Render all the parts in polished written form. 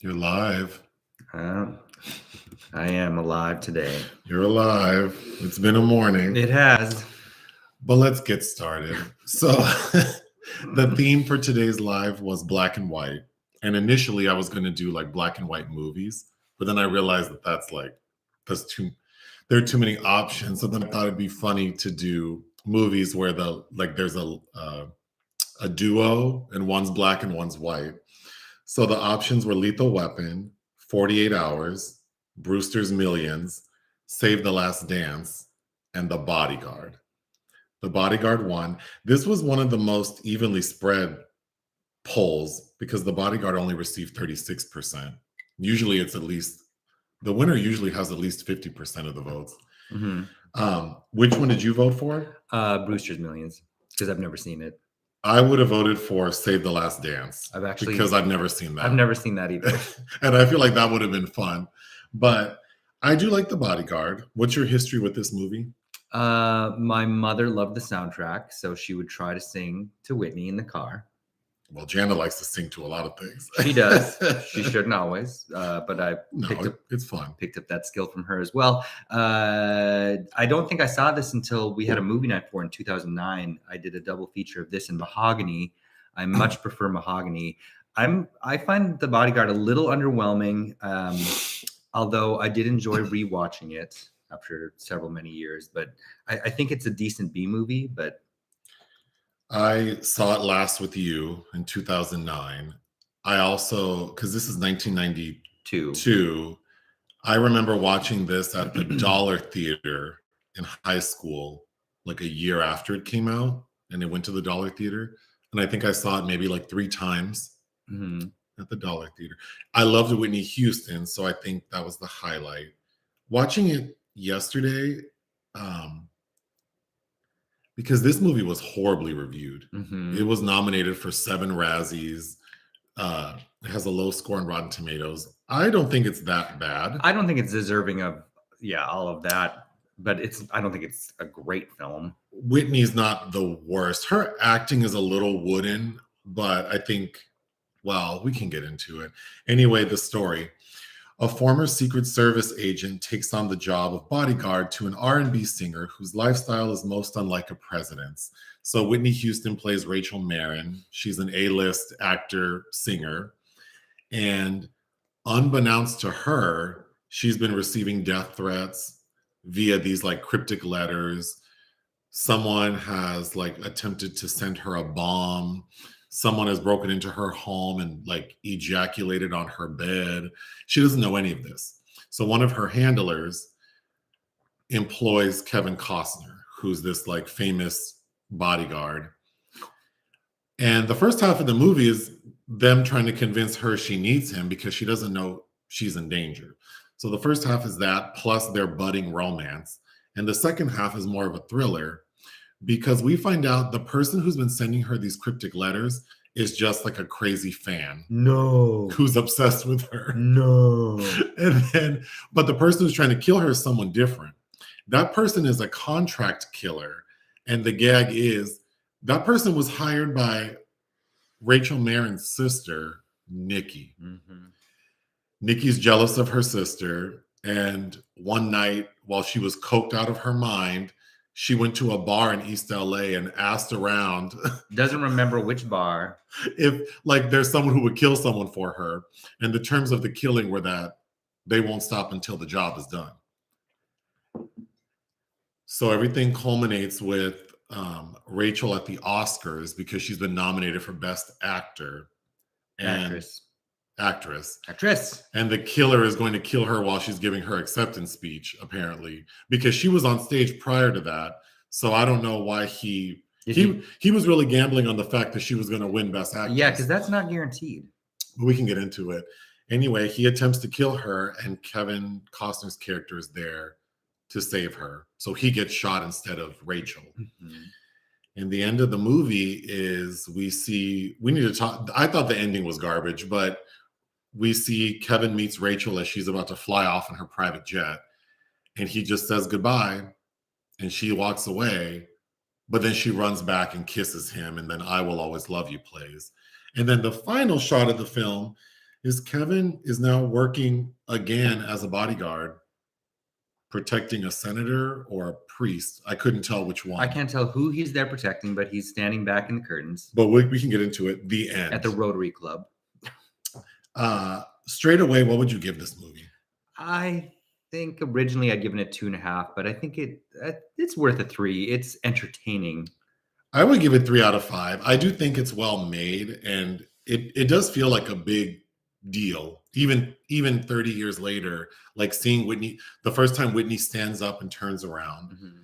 You're live. I am alive today. You're alive. It's been a morning. It has. But let's get started. So the theme for today's live was black and white. And initially I was going to do like black and white movies, but then I realized that there are too many options. So then I thought it'd be funny to do movies where there's a duo and one's black and one's white. So the options were Lethal Weapon, 48 Hours, Brewster's Millions, Save the Last Dance, and The Bodyguard. The Bodyguard won. This was one of the most evenly spread polls because The Bodyguard only received 36%. Usually the winner usually has at least 50% of the votes. Mm-hmm. Which one did you vote for? Brewster's Millions, because I've never seen it. I would have voted for Save the Last Dance. Because I've never seen that. I've never seen that either. And I feel like that would have been fun. But I do like The Bodyguard. What's your history with this movie? My mother loved the soundtrack, so she would try to sing to Whitney in the car. Well, Jana likes to sing to a lot of things. She does. She shouldn't always, but it's fun. Picked up that skill from her as well. I don't think I saw this until we had a movie night for in 2009. I did a double feature of this and Mahogany. I much prefer Mahogany. I find The Bodyguard a little underwhelming, although I did enjoy rewatching it after many years. But I think it's a decent B movie, but. I saw it last with you in 2009. I also, because this is 1992, I remember watching this at the Dollar Theater in high school, like a year after it came out, and it went to the Dollar Theater. And I think I saw it maybe like 3 times at the Dollar Theater. I loved Whitney Houston, so I think that was the highlight. Watching it yesterday, because this movie was horribly reviewed. It was nominated for 7 Razzies. It has a low score on Rotten Tomatoes. I don't think it's that bad. I don't think it's deserving of, all of that. But I don't think it's a great film. Whitney's not the worst. Her acting is a little wooden, but I think, well, we can get into it. Anyway, the story. A former Secret Service agent takes on the job of bodyguard to an R&B singer whose lifestyle is most unlike a president's. So Whitney Houston plays Rachel Marron. She's an A-list actor, singer. And unbeknownst to her, she's been receiving death threats via these like cryptic letters. Someone has like attempted to send her a bomb. Someone has broken into her home and like ejaculated on her bed. She doesn't know any of this. So one of her handlers employs Kevin Costner, who's this like famous bodyguard. And the first half of the movie is them trying to convince her she needs him because she doesn't know she's in danger. So the first half is that plus their budding romance. And the second half is more of a thriller, because we find out the person who's been sending her these cryptic letters is just like a crazy fan. No. Who's obsessed with her. No. But the person who's trying to kill her is someone different. That person is a contract killer. And the gag is that person was hired by Rachel Marron's sister, Nicki. Nicki's jealous of her sister. And one night while she was coked out of her mind, she went to a bar in East LA and asked around. Doesn't remember which bar. If like there's someone who would kill someone for her. And the terms of the killing were that they won't stop until the job is done. So everything culminates with Rachel at the Oscars because she's been nominated for Best Actor. And Actress. And the killer is going to kill her while she's giving her acceptance speech, apparently, because she was on stage prior to that. So I don't know why he was really gambling on the fact that she was going to win Best Actress. Yeah, because that's not guaranteed. But we can get into it. Anyway, he attempts to kill her, and Kevin Costner's character is there to save her. So he gets shot instead of Rachel. And the end of the movie is we need to talk. I thought the ending was garbage, but we see Kevin meets Rachel as she's about to fly off in her private jet. And he just says goodbye. And she walks away. But then she runs back and kisses him. And then I Will Always Love You plays. And then the final shot of the film is Kevin is now working again as a bodyguard, protecting a senator or a priest. I couldn't tell which one. I can't tell who he's there protecting, but he's standing back in the curtains. But we can get into it. The end. At the Rotary Club. Straight away, what would you give this movie? I think originally I'd given it 2.5, but I think it's worth a 3. It's entertaining. I would give it 3 out of 5. I do think it's well made, and it does feel like a big deal. Even 30 years later, like seeing Whitney, the first time Whitney stands up and turns around, Mm-hmm.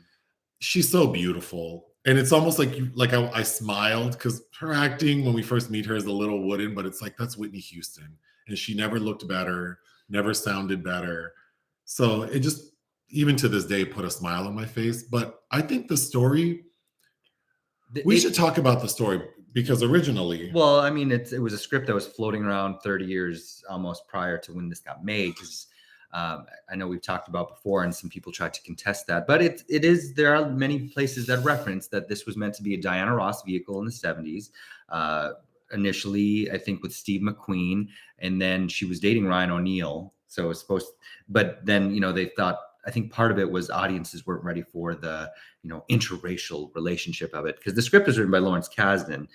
She's so beautiful. And it's almost like I smiled because her acting when we first meet her is a little wooden, but it's like that's Whitney Houston. And she never looked better, never sounded better. So it just, even to this day, put a smile on my face. But I think the story, we should talk about the story because originally. Well, I mean, it was a script that was floating around 30 years almost prior to when this got made. Because I know we've talked about before, and some people tried to contest that. But it is. There are many places that reference that this was meant to be a Diana Ross vehicle in the 70s. Initially, I think with Steve McQueen, and then she was dating Ryan O'Neal. So it was supposed. But then they thought. I think part of it was audiences weren't ready for the interracial relationship of it, because the script was written by Lawrence Kasdan,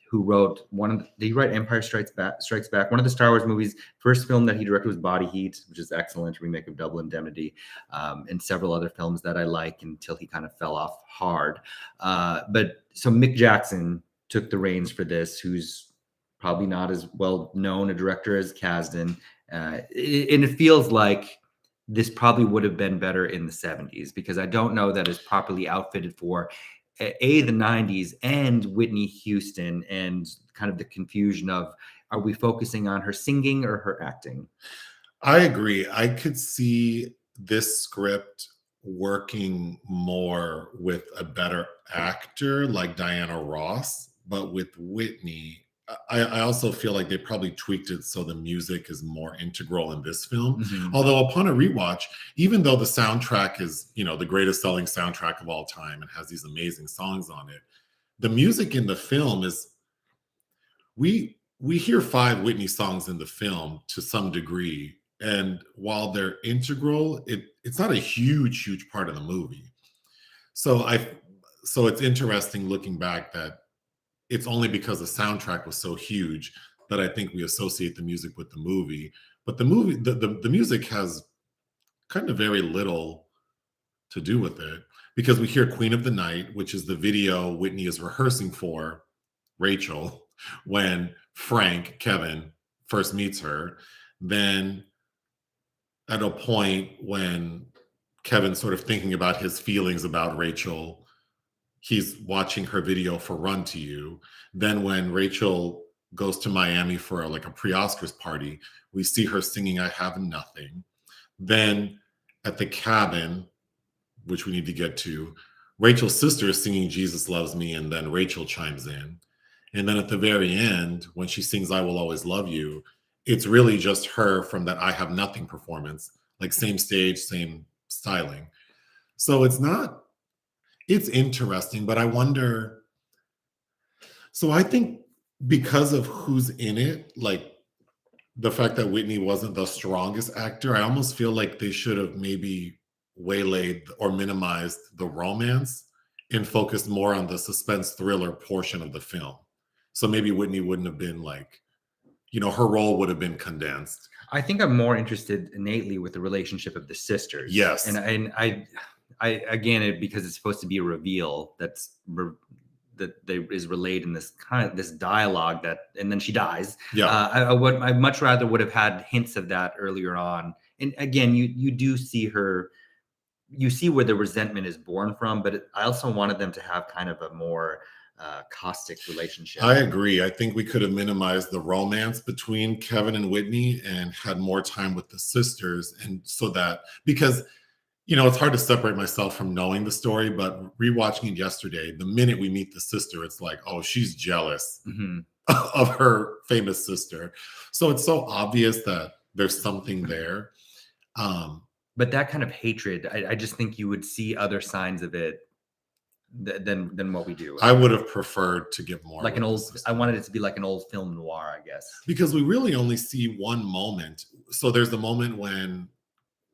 who wrote did he write Empire Strikes Back? One of the Star Wars movies. First film that he directed was Body Heat, which is excellent, remake of Double Indemnity, and several other films that I like until he kind of fell off hard. But so Mick Jackson took the reins for this, who's probably not as well known a director as Kasdan, and it feels like this probably would have been better in the 70s, because I don't know that it's properly outfitted for the 90s and Whitney Houston, and kind of the confusion of, are we focusing on her singing or her acting? I agree. I could see this script working more with a better actor like Diana Ross, but with Whitney, I also feel like they probably tweaked it so the music is more integral in this film. Mm-hmm. Although upon a rewatch, even though the soundtrack is, the greatest selling soundtrack of all time and has these amazing songs on it, the music in the film is, we hear 5 Whitney songs in the film to some degree. And while they're integral, it's not a huge part of the movie. So it's interesting looking back that it's only because the soundtrack was so huge that I think we associate the music with the movie. But the movie, the music has kind of very little to do with it, because we hear Queen of the Night, which is the video Whitney is rehearsing for Rachel when Kevin, first meets her. Then at a point when Kevin's sort of thinking about his feelings about Rachel, he's watching her video for Run to You. Then when Rachel goes to Miami for a pre-Oscars party, we see her singing I Have Nothing. Then at the cabin, which we need to get to, Rachel's sister is singing Jesus Loves Me, and then Rachel chimes in. And then at the very end, when she sings I Will Always Love You, it's really just her from that I Have Nothing performance, like same stage, same styling. So it's interesting, but I wonder. So I think because of who's in it, like the fact that Whitney wasn't the strongest actor, I almost feel like they should have maybe waylaid or minimized the romance and focused more on the suspense thriller portion of the film. So maybe Whitney wouldn't have been her role would have been condensed. I think I'm more interested innately with the relationship of the sisters. Yes. And I again, because it's supposed to be a reveal that is relayed in this this dialogue and then she dies. Yeah. I much rather would have had hints of that earlier on. And again, you do see her, you see where the resentment is born from, but I also wanted them to have kind of a more caustic relationship. I agree. I think we could have minimized the romance between Kevin and Whitney and had more time with the sisters. And so that, because it's hard to separate myself from knowing the story, but rewatching it yesterday, the minute we meet the sister, it's like, oh, she's jealous of her famous sister. So it's so obvious that there's something there. But that kind of hatred, I just think you would see other signs of it than what we do. I would have preferred to get more. Like an old, I wanted it to be like an old film noir, I guess. Because we really only see one moment. So there's the moment when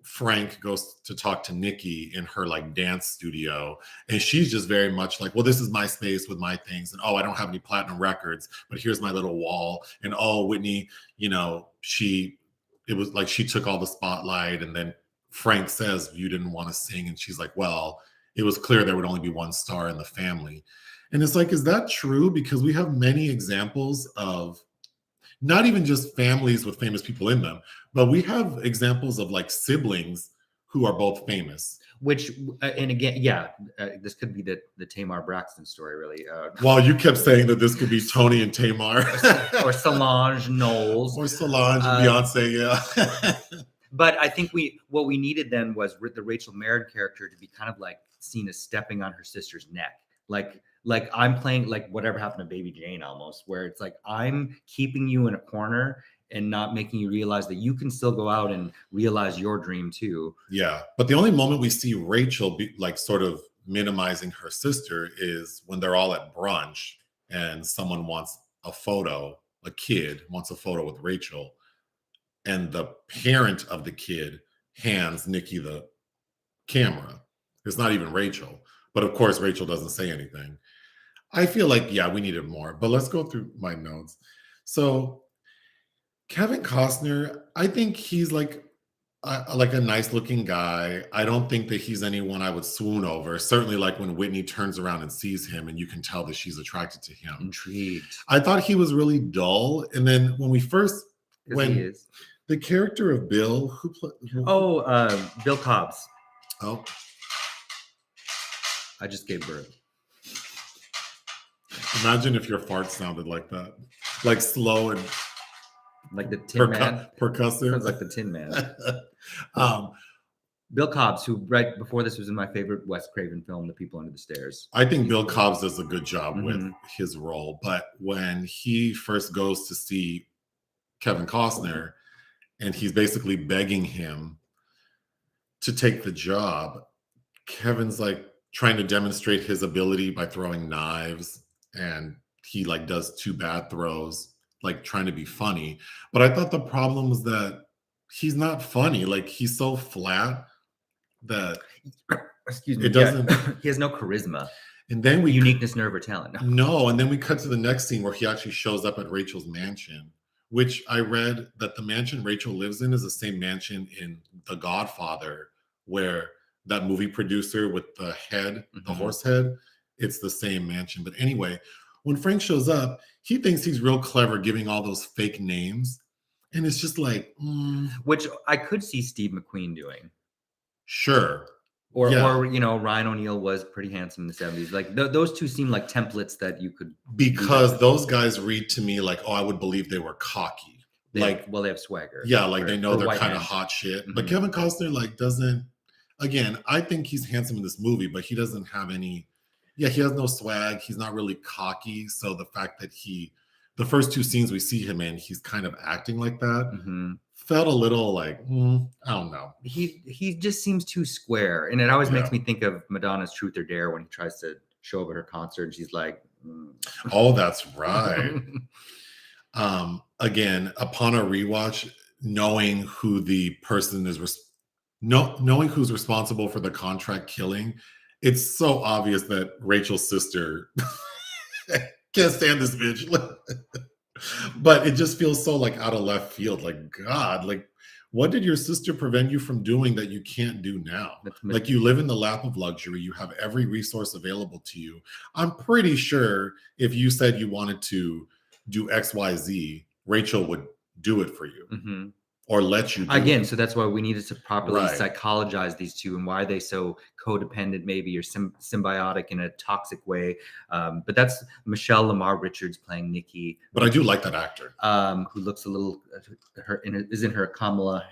Frank goes to talk to Nicki in her like dance studio, and she's just very much like, well, this is my space with my things, and oh, I don't have any platinum records, but here's my little wall, and oh, Whitney, you know, it was like she took all the spotlight, and then Frank says you didn't want to sing, and she's like, well, it was clear there would only be one star in the family. And it's like, is that true? Because we have many examples of not even just families with famous people in them, but we have examples of like siblings who are both famous. Which, and again, yeah, this could be the Tamar Braxton story, really. Well, you kept saying that this could be Tony and Tamar. Or Solange Knowles. Or Solange and Beyonce, yeah. But I think what we needed then was the Rachel Marron character to be kind of like seen as stepping on her sister's neck. Like I'm playing like Whatever Happened to Baby Jane almost, where it's like I'm keeping you in a corner and not making you realize that you can still go out and realize your dream too. Yeah. But the only moment we see Rachel be like sort of minimizing her sister is when they're all at brunch and someone wants a photo, a kid wants a photo with Rachel. And the parent of the kid hands Nicki the camera. It's not even Rachel. But of course, Rachel doesn't say anything. I feel like, yeah, we needed more. But let's go through my notes. So Kevin Costner, I think he's like a nice looking guy. I don't think that he's anyone I would swoon over. Certainly like when Whitney turns around and sees him and you can tell that she's attracted to him. Intrigued. I thought he was really dull. And then when he is. The character of Bill, Bill Cobbs. Oh. I just gave birth. Imagine if your fart sounded like that. Like slow and like the Tin Man. Percussive. Sounds like the Tin Man. Bill Cobbs, who right before this was in my favorite Wes Craven film, The People Under the Stairs. I think Bill Cobbs does a good job with his role. But when he first goes to see Kevin Costner and he's basically begging him to take the job, Kevin's like trying to demonstrate his ability by throwing knives, and he like does 2 bad throws, like trying to be funny. But I thought the problem was that he's not funny. Like he's so flat that excuse me, it doesn't. He has no charisma. And then uniqueness, nerve, or talent. No, and then we cut to the next scene where he actually shows up at Rachel's mansion, which I read that the mansion Rachel lives in is the same mansion in The Godfather, where that movie producer with the head, the horse head, it's the same mansion. But anyway, when Frank shows up, he thinks he's real clever giving all those fake names. And it's just like, Which I could see Steve McQueen doing. Sure. Or Ryan O'Neal was pretty handsome in the 70s. Like those two seem like templates that you could. Because those guys read to me like, oh, I would believe they were cocky. They have swagger. Yeah, like they know they're kind of hot shit. But Kevin Costner like doesn't. Again, I think he's handsome in this movie, but he doesn't have any. Yeah, he has no swag. He's not really cocky. So the fact that the first 2 scenes we see him in, he's kind of acting like that. Felt a little like, I don't know. He just seems too square. And it always makes me think of Madonna's Truth or Dare when he tries to show up at her concert and she's like, Oh, that's right. Again, upon a rewatch, knowing who the person is knowing who's responsible for the contract killing, it's so obvious that Rachel's sister can't stand this bitch. But it just feels so like out of left field. Like, God, like what did your sister prevent you from doing that you can't do now? Like you live in the lap of luxury. You have every resource available to you. I'm pretty sure if you said you wanted to do XYZ, Rachel would do it for you. Or let you do again. it. So that's why we needed to properly psychologize these two and why they so codependent, maybe, or symbiotic in a toxic way. But that's Michele Lamar Richards playing Nicki. But I do like that actor. Who looks a little is in her Kamala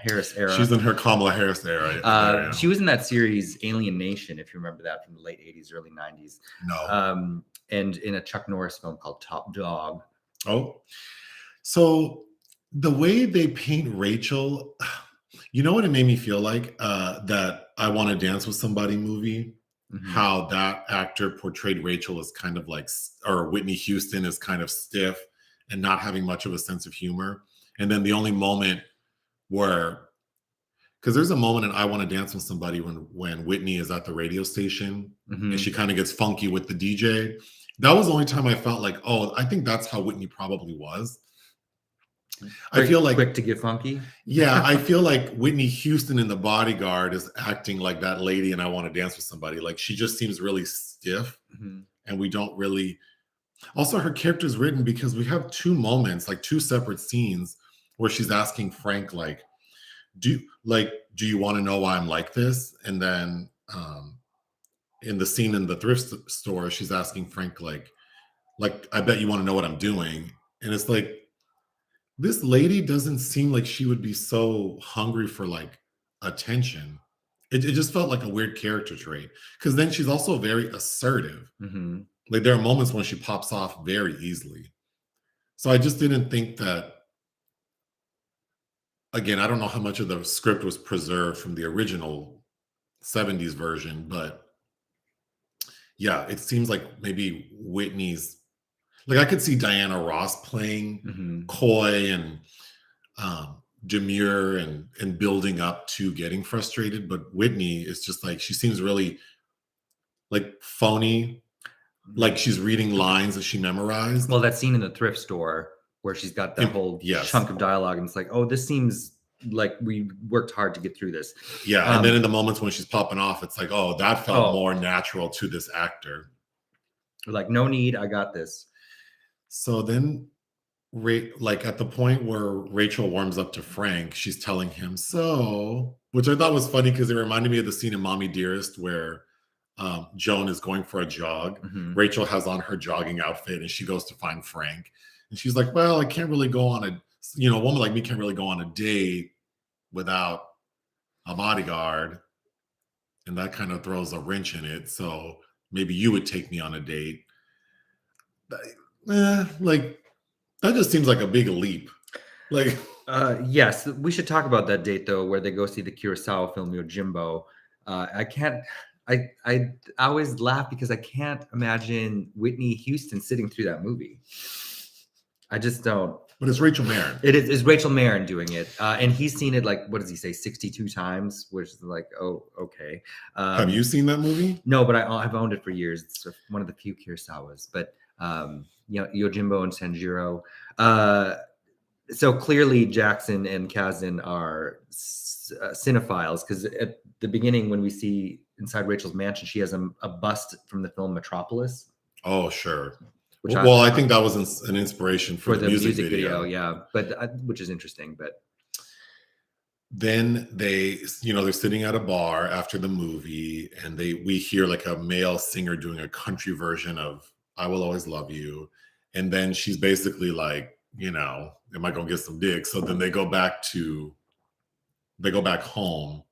Harris era. She's in her Kamala Harris era. She was in that series Alien Nation, if you remember that, from the late 80s, early 90s. No. And in a Chuck Norris film called Top Dog. Oh, so the way they paint Rachel, you know what it made me feel like? That I Want to Dance with Somebody movie, how that actor portrayed Rachel as kind of like, or Whitney Houston as kind of stiff and not having much of a sense of humor. And then the only moment where, because there's a moment in I Want to Dance with Somebody when Whitney is at the radio station and she kind of gets funky with the DJ. That was the only time I felt like, oh, I think that's how Whitney probably was. I feel like quick to get funky. Yeah, I feel like Whitney Houston in The Bodyguard is acting like that lady and I Want to Dance with Somebody. Like she just seems really stiff, and we don't really. Also, her character's written because we have two moments, like two separate scenes, where she's asking Frank, like, do you want to know why I'm like this? And then in the scene in the thrift store, she's asking Frank, like I bet you want to know what I'm doing, and it's like, this lady doesn't seem like she would be so hungry for like attention. It just felt like a weird character trait, because then she's also very assertive. Like there are moments when she pops off very easily. So I just didn't think that. Again, I don't know how much of the script was preserved from the original 70s version, but yeah, it seems like maybe Whitney's. Like I could see Diana Ross playing coy and demure and building up to getting frustrated, but Whitney is just like, she seems really like phony, like she's reading lines that she memorized. Well, that scene in the thrift store where she's got that whole chunk of dialogue, and it's like, oh, this seems like we worked hard to get through this. Yeah, and then in the moments when she's popping off, it's like, oh, that felt more natural to this actor. Like, no need, I got this. So then, like at the point where Rachel warms up to Frank, she's telling him, which I thought was funny because it reminded me of the scene in Mommy Dearest where Joan is going for a jog. Rachel has on her jogging outfit and she goes to find Frank. And she's like, well, I can't really go on a woman like me can't really go on a date without a bodyguard. And that kind of throws a wrench in it. So maybe you would take me on a date. Like that just seems like a big leap. Like yes, we should talk about that date though, where they go see the Kurosawa film Yojimbo. I always laugh because I can't imagine Whitney Houston sitting through that movie. I just don't. But it's Rachel Marron. It's Rachel Marron doing it, and he's seen it like, what does he say, 62 times, which is like, oh, okay. Have you seen that movie? No, but I've owned it for years. It's one of the few Kurosawas, but Yojimbo and Sanjiro. So clearly Jackson and Kasdan are cinephiles, because at the beginning when we see inside Rachel's mansion, she has a bust from the film Metropolis. Oh, sure. I think that was an inspiration for the music video. Yeah, but which is interesting. But then they're sitting at a bar after the movie, and we hear like a male singer doing a country version of "I Will Always Love You," and then she's basically like, am I gonna get some dick? So then they go back home.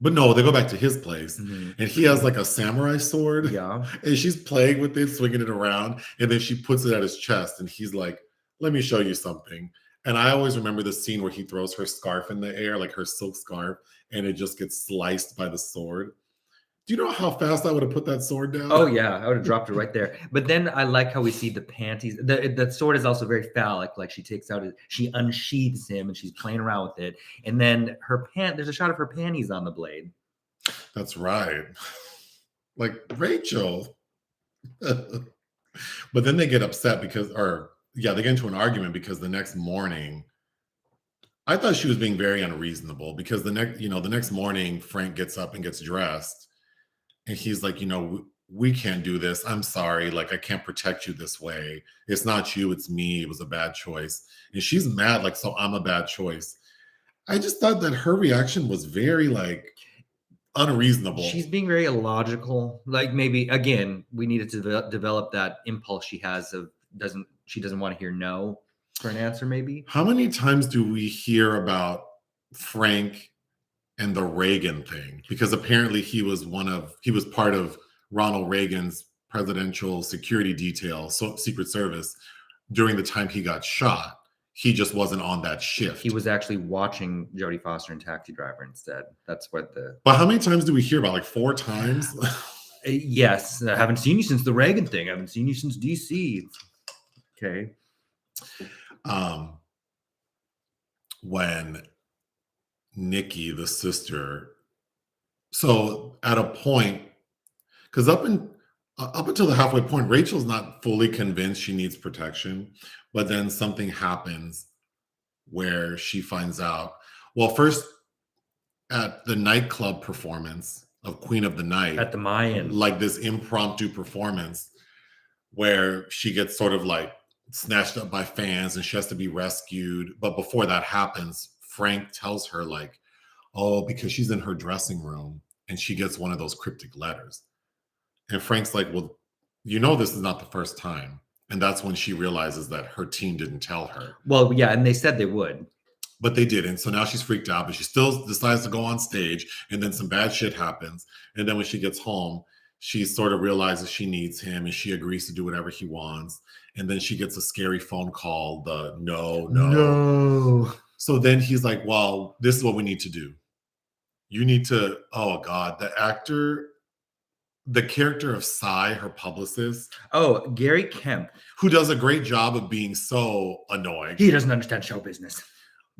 But no, they go back to his place, and he has like a samurai sword. Yeah. And she's playing with it, swinging it around. And then she puts it at his chest, and he's like, let me show you something. And I always remember the scene where he throws her scarf in the air, like her silk scarf, and it just gets sliced by the sword. Do you know how fast I would have put that sword down? Oh, yeah. I would have dropped it right there. But then I like how we see the panties. The sword is also very phallic. Like she unsheathes him and she's playing around with it. And then there's a shot of her panties on the blade. That's right. Like Rachel. But then they get upset they get into an argument because the next morning, I thought she was being very unreasonable, because the next morning Frank gets up and gets dressed. And he's like, we can't do this. I'm sorry. Like, I can't protect you this way. It's not you. It's me. It was a bad choice. And she's mad. Like, so I'm a bad choice. I just thought that her reaction was very like unreasonable. She's being very illogical. Like, maybe, again, we needed to develop that impulse she has of she doesn't want to hear no for an answer, maybe. How many times do we hear about Frank and the Reagan thing? Because apparently he was part of Ronald Reagan's presidential security detail, Secret Service, during the time he got shot. He just wasn't on that shift. He was actually watching Jodie Foster in Taxi Driver instead. That's what But how many times do we hear about? Like 4 times? Yes, I haven't seen you since the Reagan thing. I haven't seen you since DC. Okay. When Nicki, the sister, so at a point, because up until the halfway point, Rachel's not fully convinced she needs protection, but then something happens where she finds out. Well, first at the nightclub performance of Queen of the Night, At the Mayan. like this impromptu performance where she gets sort of like snatched up by fans and she has to be rescued. But before that happens, Frank tells her like, oh, because she's in her dressing room and she gets one of those cryptic letters. And Frank's like, well, you know, this is not the first time. And that's when she realizes that her team didn't tell her. Well, yeah, and they said they would. But they didn't. So now she's freaked out, but she still decides to go on stage. And then some bad shit happens. And then when she gets home, she sort of realizes she needs him and she agrees to do whatever he wants. And then she gets a scary phone call, the no. So then he's like, well, this is what we need to do. You need to, oh God, the character of Cy, her publicist. Oh, Gerry Kemp. Who does a great job of being so annoying. He doesn't understand show business.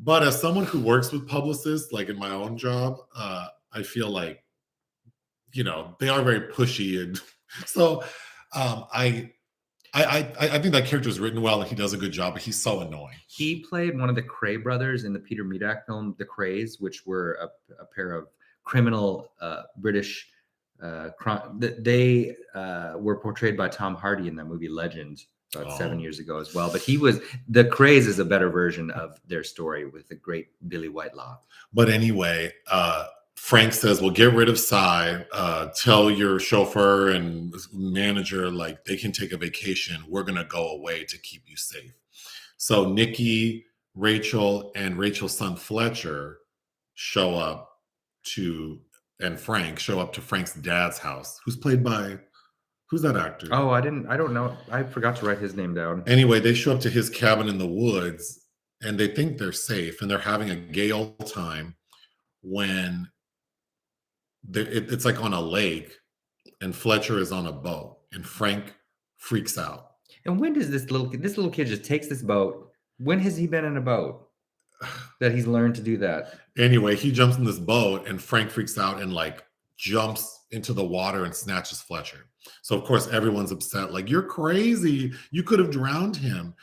But as someone who works with publicists, like in my own job, I feel like, you know, they are very pushy. And so I think that character is written well and he does a good job, but he's so annoying. He played one of the Cray brothers in the Peter Medak film, The Crays, which were a pair of criminal British they were portrayed by Tom Hardy in that movie Legend about 7 years ago as well. But The Crays is a better version of their story with the great Billy Whitelaw. But anyway, Frank says, well, get rid of Cy. Tell your chauffeur and manager, like, they can take a vacation. We're going to go away to keep you safe. So Nicki, Rachel, and Rachel's son Fletcher show up and Frank show up to Frank's dad's house, who's played by, who's that actor? Oh, I don't know. I forgot to write his name down. Anyway, they show up to his cabin in the woods and they think they're safe and they're having a gay old time when it's like on a lake and Fletcher is on a boat and Frank freaks out. And when does this little kid just takes this boat? When has he been in a boat that he's learned to do that? Anyway, he jumps in this boat and Frank freaks out and like jumps into the water and snatches Fletcher. So of course everyone's upset, like, you're crazy. You could have drowned him.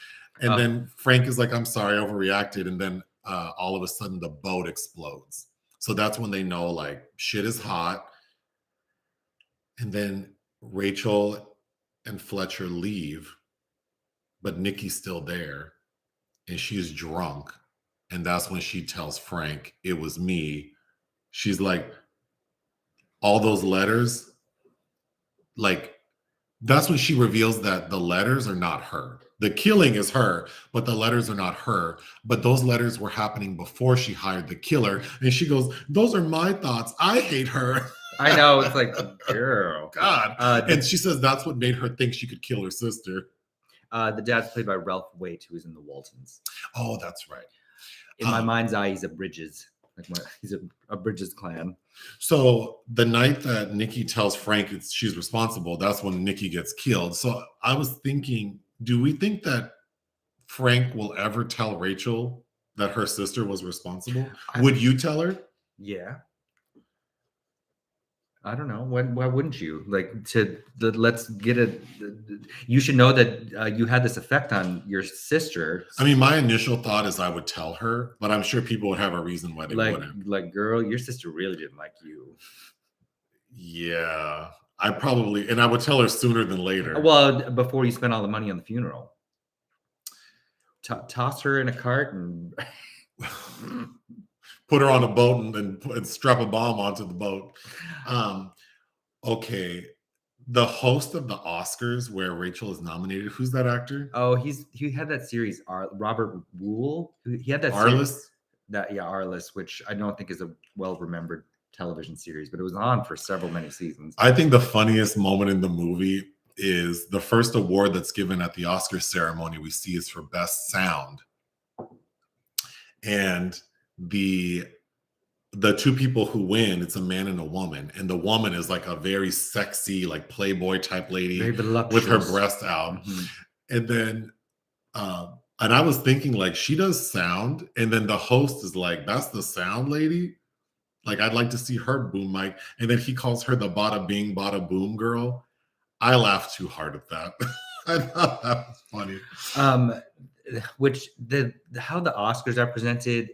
And then Frank is like, I'm sorry, I overreacted. And then all of a sudden the boat explodes. So that's when they know like shit is hot. And then Rachel and Fletcher leave, but Nicki's still there and she's drunk. And that's when she tells Frank, it was me. She's like, all those letters, like, that's when she reveals that the letters are not her. The killing is her, but the letters are not her. But those letters were happening before she hired the killer. And she goes, those are my thoughts. I hate her. I know. It's like, girl. God. And she says that's what made her think she could kill her sister. The dad's played by Ralph Waite, who is in the Waltons. Oh, that's right. In my mind's eye, he's a Bridges. He's a Bridges clan. So the night that Nicki tells Frank she's responsible, that's when Nicki gets killed. So I was thinking, do we think that Frank will ever tell Rachel that her sister was responsible? Would you tell her? Yeah. I don't know. Why wouldn't you? Like, let's get it. You should know that you had this effect on your sister. I mean, my initial thought is I would tell her, but I'm sure people would have a reason why they wouldn't. Like, girl, your sister really didn't like you. Yeah, and I would tell her sooner than later. Well, before you spend all the money on the funeral. Toss her in a cart and put her on a boat and strap a bomb onto the boat. Okay. The host of the Oscars where Rachel is nominated, who's that actor? Oh, he had that series, Robert Wuhl. He had that Arliss? Arliss, which I don't think is a well-remembered television series, but it was on for many seasons. I think the funniest moment in the movie is the first award that's given at the Oscar ceremony we see is for Best Sound. And the the two people who win, it's a man and a woman, and the woman is like a very sexy, like Playboy type lady Very with her voluptuous. breasts out. Mhm. And then and I was thinking like she does sound, and then the host is like, that's the sound lady. Like I'd like to see her boom mic. And then he calls her the bada bing, bada boom girl. I laughed too hard at that. I thought that was funny. Which how the Oscars are presented,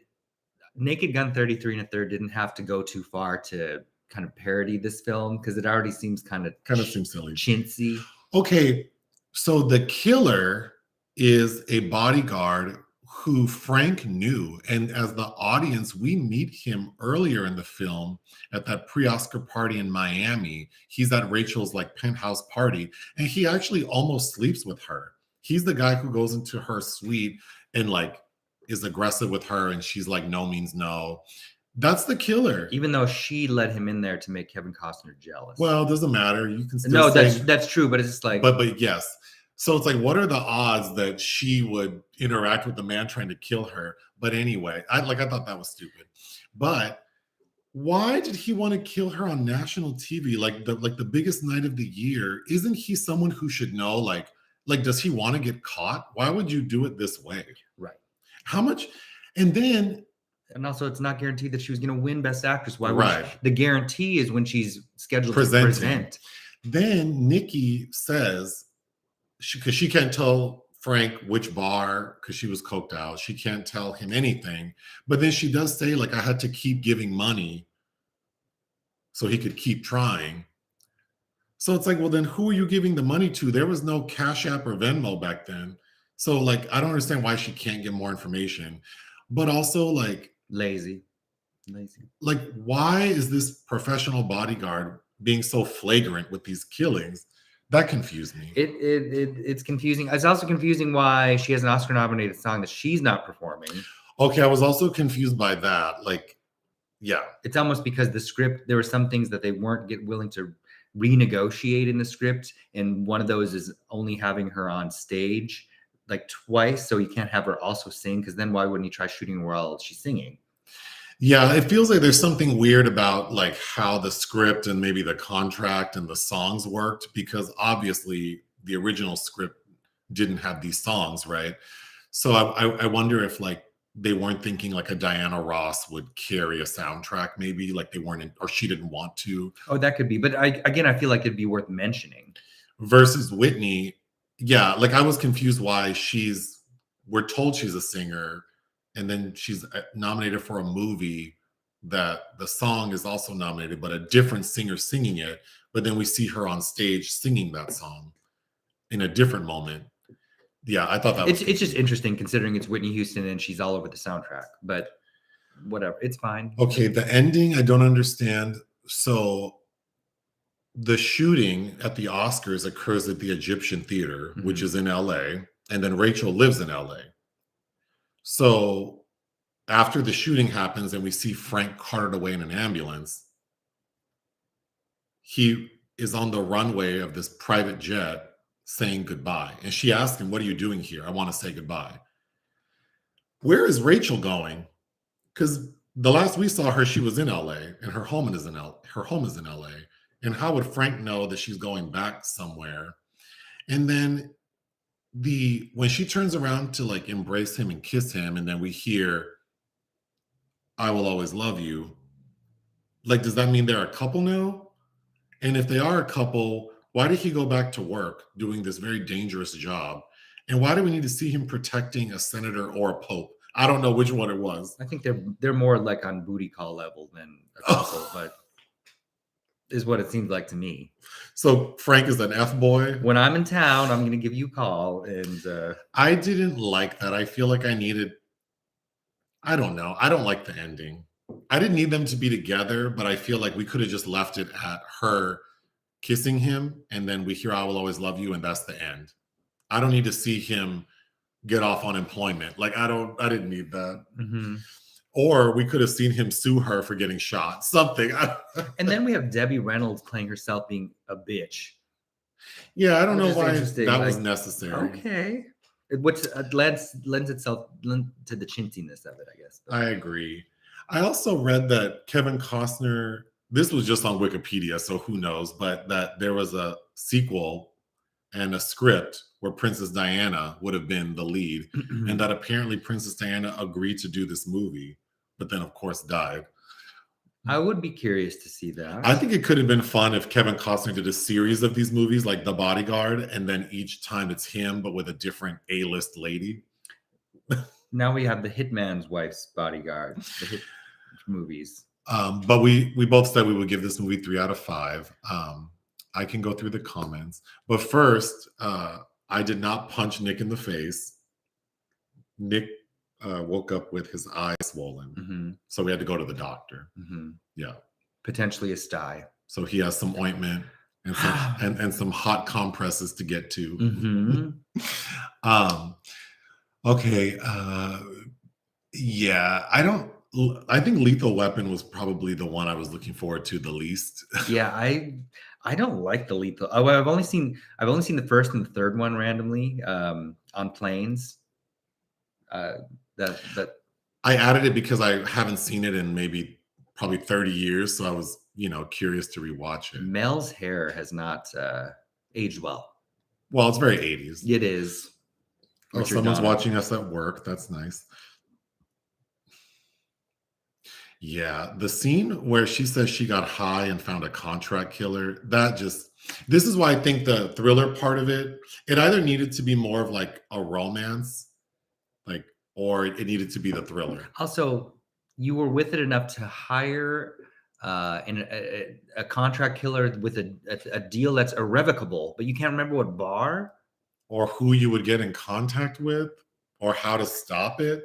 Naked Gun 33 1/3 didn't have to go too far to kind of parody this film because it already seems kind of Seems silly. chintzy. Okay, so the killer is a bodyguard who Frank knew. And as the audience, we meet him earlier in the film at that pre-Oscar party in Miami. He's at Rachel's like penthouse party, and he actually almost sleeps with her. He's the guy who goes into her suite and like is aggressive with her, and she's like, no means no. That's the killer. Even though she let him in there to make Kevin Costner jealous. Well, it doesn't matter. You can still no, say, that's true, but it's just like, but yes. So it's like, what are the odds that she would interact with the man trying to kill her? But anyway, I thought that was stupid. But why did he want to kill her on national TV, like the biggest night of the year? Isn't he someone who should know? Like does he want to get caught? Why would you do it this way? Right. How much? And then. And also, it's not guaranteed that she was going to win Best Actress. Why would Right. the guarantee is when she's scheduled to present. Then Nicki says, because she can't tell Frank which bar, because she was coked out. She can't tell him anything. But then she does say, like, I had to keep giving money so he could keep trying. So it's like, well, then who are you giving the money to? There was no Cash App or Venmo back then. So, like, I don't understand why she can't get more information. But also, like, lazy. Like, why is this professional bodyguard being so flagrant with these killings? That confused me. It's confusing. It's also confusing why she has an Oscar-nominated song that she's not performing. Okay, I was also confused by that. Like, yeah. It's almost because the script, there were some things that they weren't willing to renegotiate in the script, and one of those is only having her on stage like twice, so you can't have her also sing, because then why wouldn't he try shooting her while she's singing? Yeah, it feels like there's something weird about like how the script and maybe the contract and the songs worked, because obviously the original script didn't have these songs, right? So I wonder if like they weren't thinking like a Diana Ross would carry a soundtrack, maybe like they weren't, or she didn't want to. Oh, that could be. But I feel like it'd be worth mentioning. Versus Whitney, yeah, like I was confused why we're told she's a singer, and then she's nominated for a movie that the song is also nominated, but a different singer singing it. But then we see her on stage singing that song in a different moment. Yeah, I thought that it's just interesting considering it's Whitney Houston and she's all over the soundtrack, but whatever, it's fine. Okay, the ending, I don't understand. So the shooting at the Oscars occurs at the Egyptian Theater, which is in LA, and then Rachel lives in LA. So after the shooting happens and we see Frank carted away in an ambulance, he is on the runway of this private jet saying goodbye. And she asked him, what are you doing here? I want to say goodbye. Where is Rachel going? Because the last we saw her, she was in LA, and her home is in LA. And how would Frank know that she's going back somewhere? And then when she turns around to like embrace him and kiss him, and then we hear, I will always love you. Like, does that mean they're a couple now? And if they are a couple, why did he go back to work doing this very dangerous job? And why do we need to see him protecting a senator or a pope? I don't know which one it was. I think they're more like on booty call level than a couple, but is what it seems like to me. So Frank is an F-boy. When I'm in town, I'm going to give you a call. And I didn't like that. I feel like I don't know. I don't like the ending. I didn't need them to be together, but I feel like we could have just left it at her kissing him, and then we hear I will always love you, and that's the end. I don't need to see him get off unemployment. Like, I didn't need that. Mm-hmm. Or we could have seen him sue her for getting shot. Something. And then we have Debbie Reynolds playing herself being a bitch. Yeah, I don't know why that was necessary. Okay. Which lends itself to the chintiness of it, I guess. I agree. I also read that Kevin Costner, this was just on Wikipedia, so who knows, but that there was a sequel and a script where Princess Diana would have been the lead, and that apparently Princess Diana agreed to do this movie, but then of course died. I would be curious to see that. I think it could have been fun if Kevin Costner did a series of these movies like The Bodyguard, and then each time it's him, but with a different A-list lady. Now we have the Hitman's Wife's Bodyguard, the hit movies. But we both said we would give this movie 3 out of 5. I can go through the comments. But first, I did not punch Nick in the face. Nick woke up with his eye swollen. So we had to go to the doctor. Yeah. Potentially a sty. So he has some ointment and some, and some hot compresses to get to. Okay. Yeah. I think Lethal Weapon was probably the one I was looking forward to the least. Yeah, I don't like the Lethal. Oh, I've only seen the first and the third one randomly on planes. That I added it because I haven't seen it in probably 30 years, so I was curious to rewatch it. Mel's hair has not aged well. Well, it's very 80s. It is. Oh, someone's watching us at work. That's nice. Yeah, the scene where she says she got high and found a contract killer, this is why I think the thriller part of it either needed to be more of like a romance, or it needed to be the thriller. Also, you were with it enough to hire a contract killer with a deal that's irrevocable, but you can't remember what bar or who you would get in contact with or how to stop it.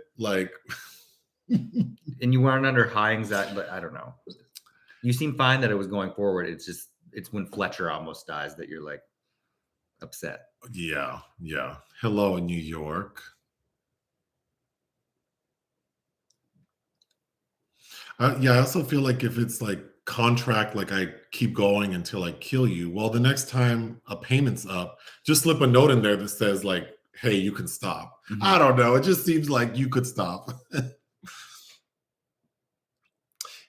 And you weren't under high anxiety, but I don't know. You seem fine that it was going forward. It's when Fletcher almost dies that you're like upset. Yeah. Hello, New York. I also feel like if it's like contract, like I keep going until I kill you, well, the next time a payment's up, just slip a note in there that says like, hey, you can stop. I don't know. It just seems like you could stop.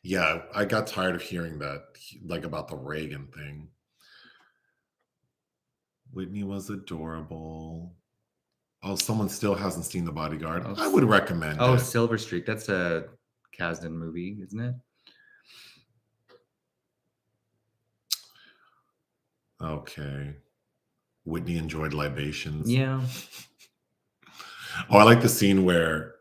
Yeah, I got tired of hearing that, like about the Reagan thing. Whitney was adorable. Oh, someone still hasn't seen The Bodyguard. I would recommend it. Silver Streak. That's a Kasdan movie, isn't it? Okay. Whitney enjoyed libations. Yeah. I like the scene where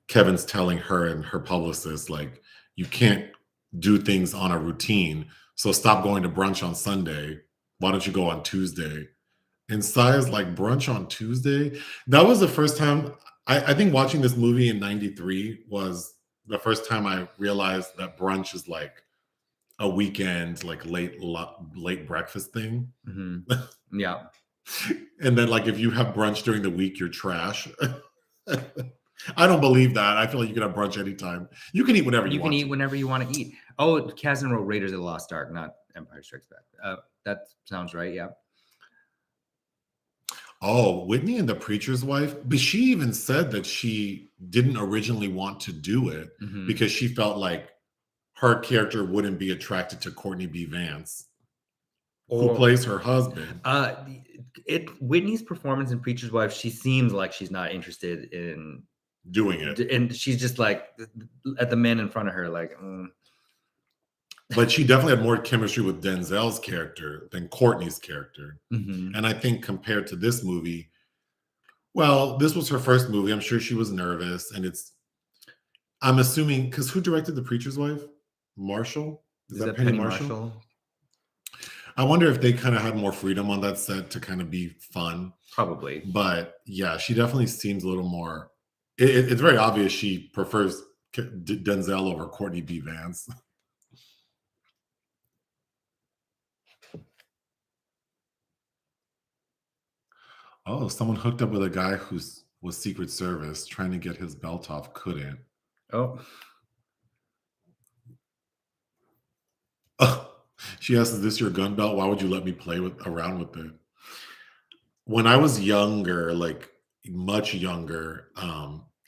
Kevin's telling her and her publicist, like, you can't do things on a routine. So stop going to brunch on Sunday. Why don't you go on Tuesday? And Sia's like, brunch on Tuesday? That was the first time, I think watching this movie in 93 was the first time I realized that brunch is like a weekend, like late breakfast thing. Yeah. And then like, if you have brunch during the week, you're trash. I don't believe that. I feel like you can have brunch anytime. You can eat whatever you want. You can eat whenever you want to eat. Oh, Kasdan wrote Raiders of the Lost Ark, not Empire Strikes Back. That sounds right. Yeah. Oh, Whitney and the Preacher's Wife. But she even said that she didn't originally want to do it because she felt like her character wouldn't be attracted to Courtney B. Vance, who plays her husband. Whitney's performance in Preacher's Wife, she seems like she's not interested in doing it, and she's just like at the men in front of her, like. But she definitely had more chemistry with Denzel's character than Courtney's character, and I think compared to this movie, well, this was her first movie. I'm sure she was nervous, and I'm assuming because who directed The Preacher's Wife? Marshall? Is that Penny Marshall? I wonder if they kind of had more freedom on that set to kind of be fun. Probably. But yeah, she definitely seems a little more. It's very obvious she prefers Denzel over Courtney B. Vance. Oh, someone hooked up with a guy who was Secret Service trying to get his belt off. Couldn't. Oh. She asks, is this your gun belt? Why would you let me play around with it? When I was younger, like much younger,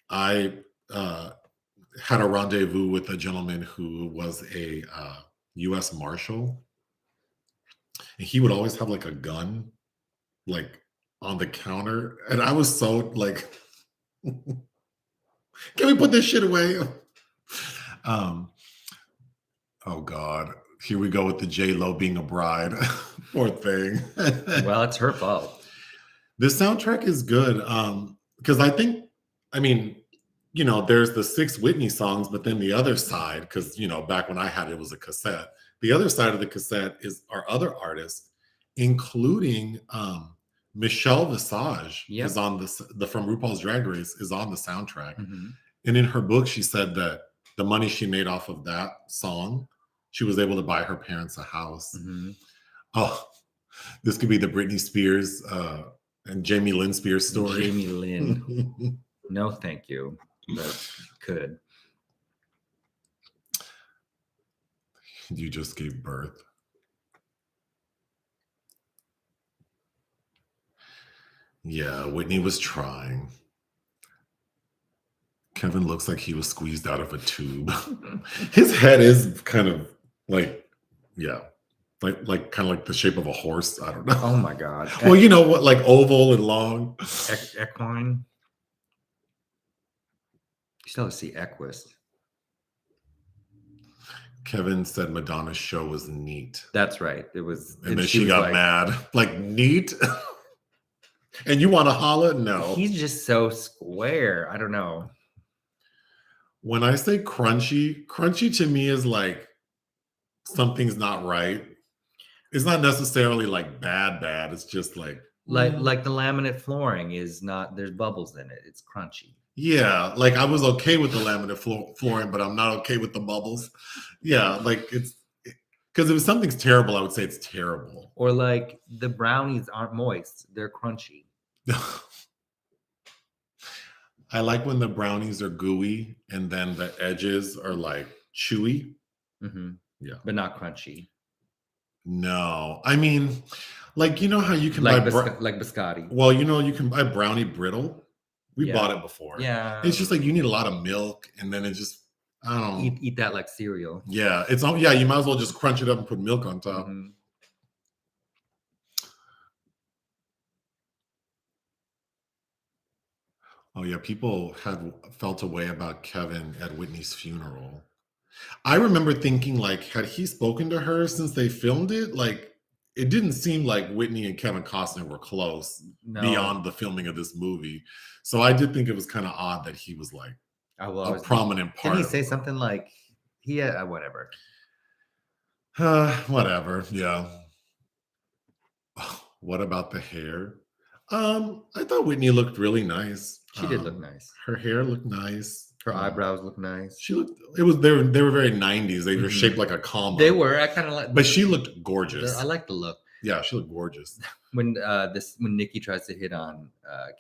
I had a rendezvous with a gentleman who was a U.S. Marshal, and he would always have like a gun, like on the counter, and I was so like, can we put this shit away? Um, oh God, here we go with the J Lo being a bride. Poor thing. Well, it's her fault. The soundtrack is good because I mean, there's the 6 Whitney songs, but then the other side, because back when I had it, it was a cassette. The other side of the cassette is our other artists, including Michele Visage is on the from RuPaul's Drag Race is on the soundtrack. Mm-hmm. And in her book, she said that the money she made off of that song, she was able to buy her parents a house. Mm-hmm. Oh, this could be the Britney Spears and Jamie Lynn Spears story. Jamie Lynn. No, thank you. But could. You just gave birth. Yeah, Whitney was trying. Kevin looks like he was squeezed out of a tube. His head is kind of like, yeah, like kind of like the shape of a horse. I don't know. Oh my God. Well, you know what, like oval and long. Equine. You still have to see Equus. Kevin said Madonna's show was neat. That's right. It was. And then she got mad. Like, neat? And you want to holla? No. He's just so square. I don't know. When I say crunchy, crunchy to me is like something's not right. It's not necessarily like bad. It's just like the laminate flooring is not. There's bubbles in it. It's crunchy. Yeah, like I was okay with the laminate flooring, but I'm not okay with the bubbles. Yeah, like it's because if something's terrible, I would say it's terrible. Or like the brownies aren't moist; they're crunchy. I like when the brownies are gooey and then the edges are like chewy. Mm-hmm. Yeah, but not crunchy. No, I mean, like how you can like buy like biscotti. Well, you can buy brownie brittle. We bought it before. Yeah, it's just like you need a lot of milk, and then it just I don't know. Eat that like cereal. Yeah, it's all. Yeah, you might as well just crunch it up and put milk on top. Mm-hmm. Oh yeah, people had felt a way about Kevin at Whitney's funeral. I remember thinking, like, had he spoken to her since they filmed it? Like, it didn't seem like Whitney and Kevin Costner were close beyond the filming of this movie. So I did think it was kind of odd that he was like a prominent part. Did he say something like whatever? Whatever. Yeah. What about the hair? I thought Whitney looked really nice. She did look nice. Her hair looked nice. Her eyebrows look nice. She looked. They were very 90s. They were shaped like a comma. They were. I kind of like. But she looked gorgeous. I like the look. Yeah, she looked gorgeous. When Nicki tries to hit on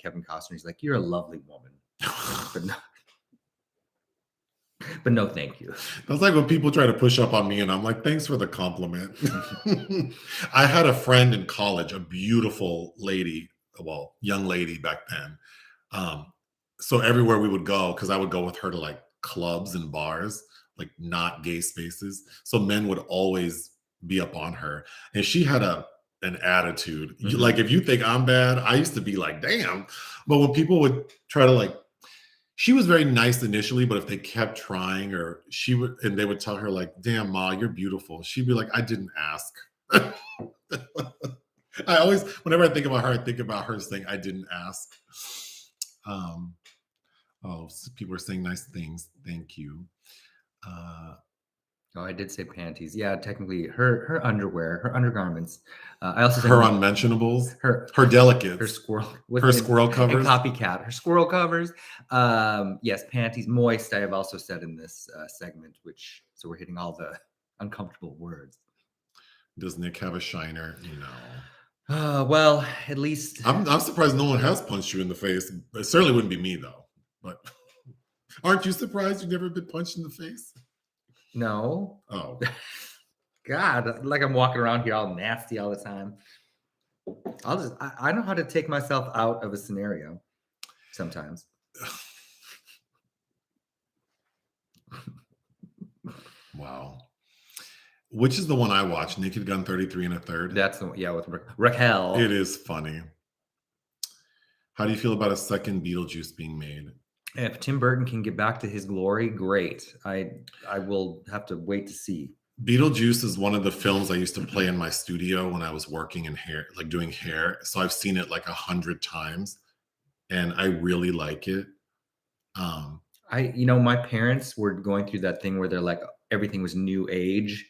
Kevin Costner, he's like, "You're a lovely woman," but no, thank you. That's like when people try to push up on me, and I'm like, "Thanks for the compliment." I had a friend in college, a beautiful lady, well, young lady back then. So everywhere we would go, because I would go with her to like clubs and bars, like not gay spaces. So men would always be up on her, and she had an attitude. Mm-hmm. Like, if you think I'm bad, I used to be like, damn. But when people would try to like, she was very nice initially, but if they kept trying, or and they would tell her like, damn, Ma, you're beautiful. She'd be like, I didn't ask. I always, whenever I think about her, I think about her saying, I didn't ask. People are saying nice things. Thank you. I did say panties. Yeah, technically, her underwear, her undergarments. I also said her unmentionables, her delicates, her squirrel covers, and copycat, her squirrel covers. Yes, panties, moist. I have also said in this segment, so we're hitting all the uncomfortable words. Does Nick have a shiner? No. Well, at least I'm surprised no one has punched you in the face. It certainly wouldn't be me though. But aren't you surprised you've never been punched in the face? No. Oh. God, like I'm walking around here all nasty all the time. I know how to take myself out of a scenario sometimes. Wow. Which is the one I watched? Naked Gun 33 and a Third? That's the one, yeah, with Raquel. It is funny. How do you feel about a second Beetlejuice being made? If Tim Burton can get back to his glory, great. I will have to wait to see. Beetlejuice is one of the films I used to play in my studio when I was working in hair, like doing hair. So I've seen it like 100 times, and I really like it. My parents were going through that thing where they're like, everything was new age,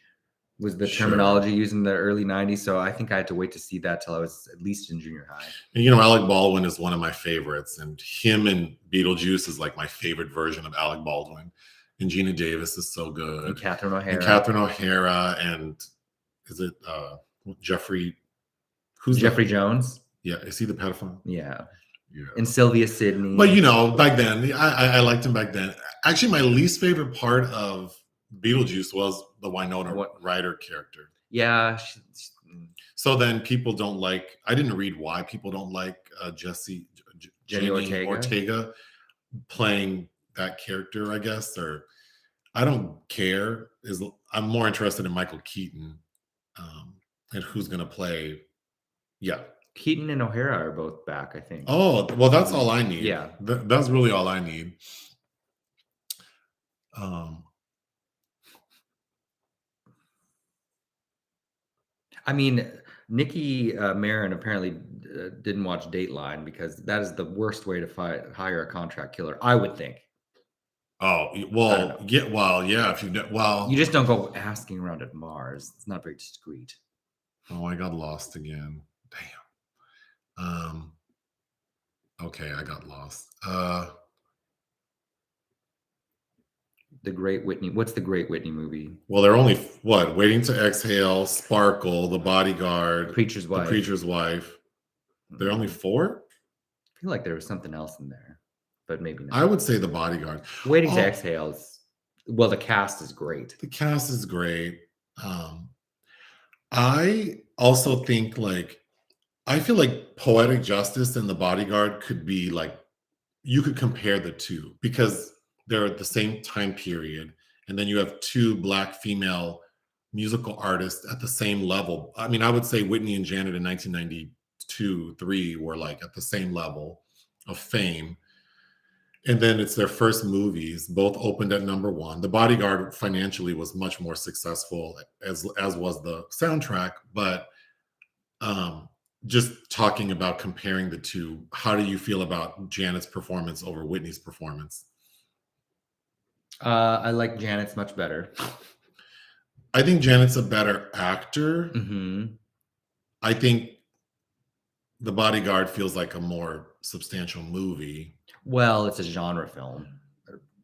was the Sure. terminology used in the early 90s. So I think I had to wait to see that till I was at least in junior high. And Alec Baldwin is one of my favorites, and him and Beetlejuice is like my favorite version of Alec Baldwin. And Gina Davis is so good. And Catherine O'Hara. And is it Jeffrey? Jeffrey Jones? Yeah, is he the pedophile? Yeah. Yeah. And Sylvia Sidney. But back then, I liked him back then. Actually, my least favorite part of Beetlejuice was the Winona Ryder character. Yeah. So then people don't like. I didn't read why people don't like Jenny Ortega playing that character. I guess, or I don't care. I'm more interested in Michael Keaton and who's going to play. Yeah. Keaton and O'Hara are both back, I think. Oh, well, that's all I need. Yeah. That's really all I need. I mean, Nicki Marron apparently didn't watch Dateline because that is the worst way to hire a contract killer, I would think. Oh, well, yeah. If you just don't go asking around at Mars. It's not very discreet. Oh, I got lost again. Damn. Okay, I got lost. The Great Whitney. What's the Great Whitney movie? Well, they're only Waiting to Exhale, Sparkle, The Bodyguard, The Preacher's Wife. They're only 4? I feel like there was something else in there, but maybe not. I would say The Bodyguard. Waiting to Exhale is, the cast is great. The cast is great. I also think I feel like Poetic Justice and The Bodyguard could be you could compare the two because they're at the same time period. And then you have 2 Black female musical artists at the same level. I mean, I would say Whitney and Janet in 1992-3 were at the same level of fame. And then it's their first movies, both opened at number 1. The Bodyguard financially was much more successful as was the soundtrack. But just talking about comparing the two, how do you feel about Janet's performance over Whitney's performance? I like Janet's much better. I think Janet's a better actor. Mm-hmm. I think The Bodyguard feels like a more substantial movie. Well, it's a genre film.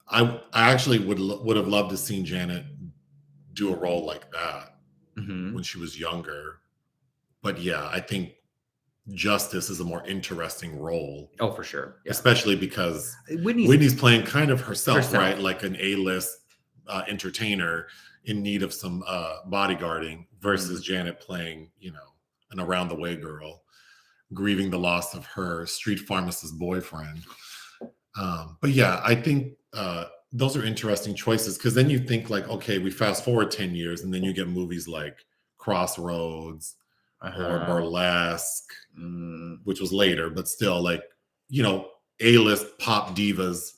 I actually would have loved to seen Janet do a role like that when she was younger. But yeah, I think Justice is a more interesting role. Oh, for sure. Yeah. Especially because Whitney's playing kind of herself, right? Like an A-list entertainer in need of some bodyguarding versus Janet playing, an around-the-way girl, grieving the loss of her street pharmacist boyfriend. But yeah, I think those are interesting choices because then you think okay, we fast forward 10 years and then you get movies like Crossroads or Burlesque, which was later, but still A-list pop divas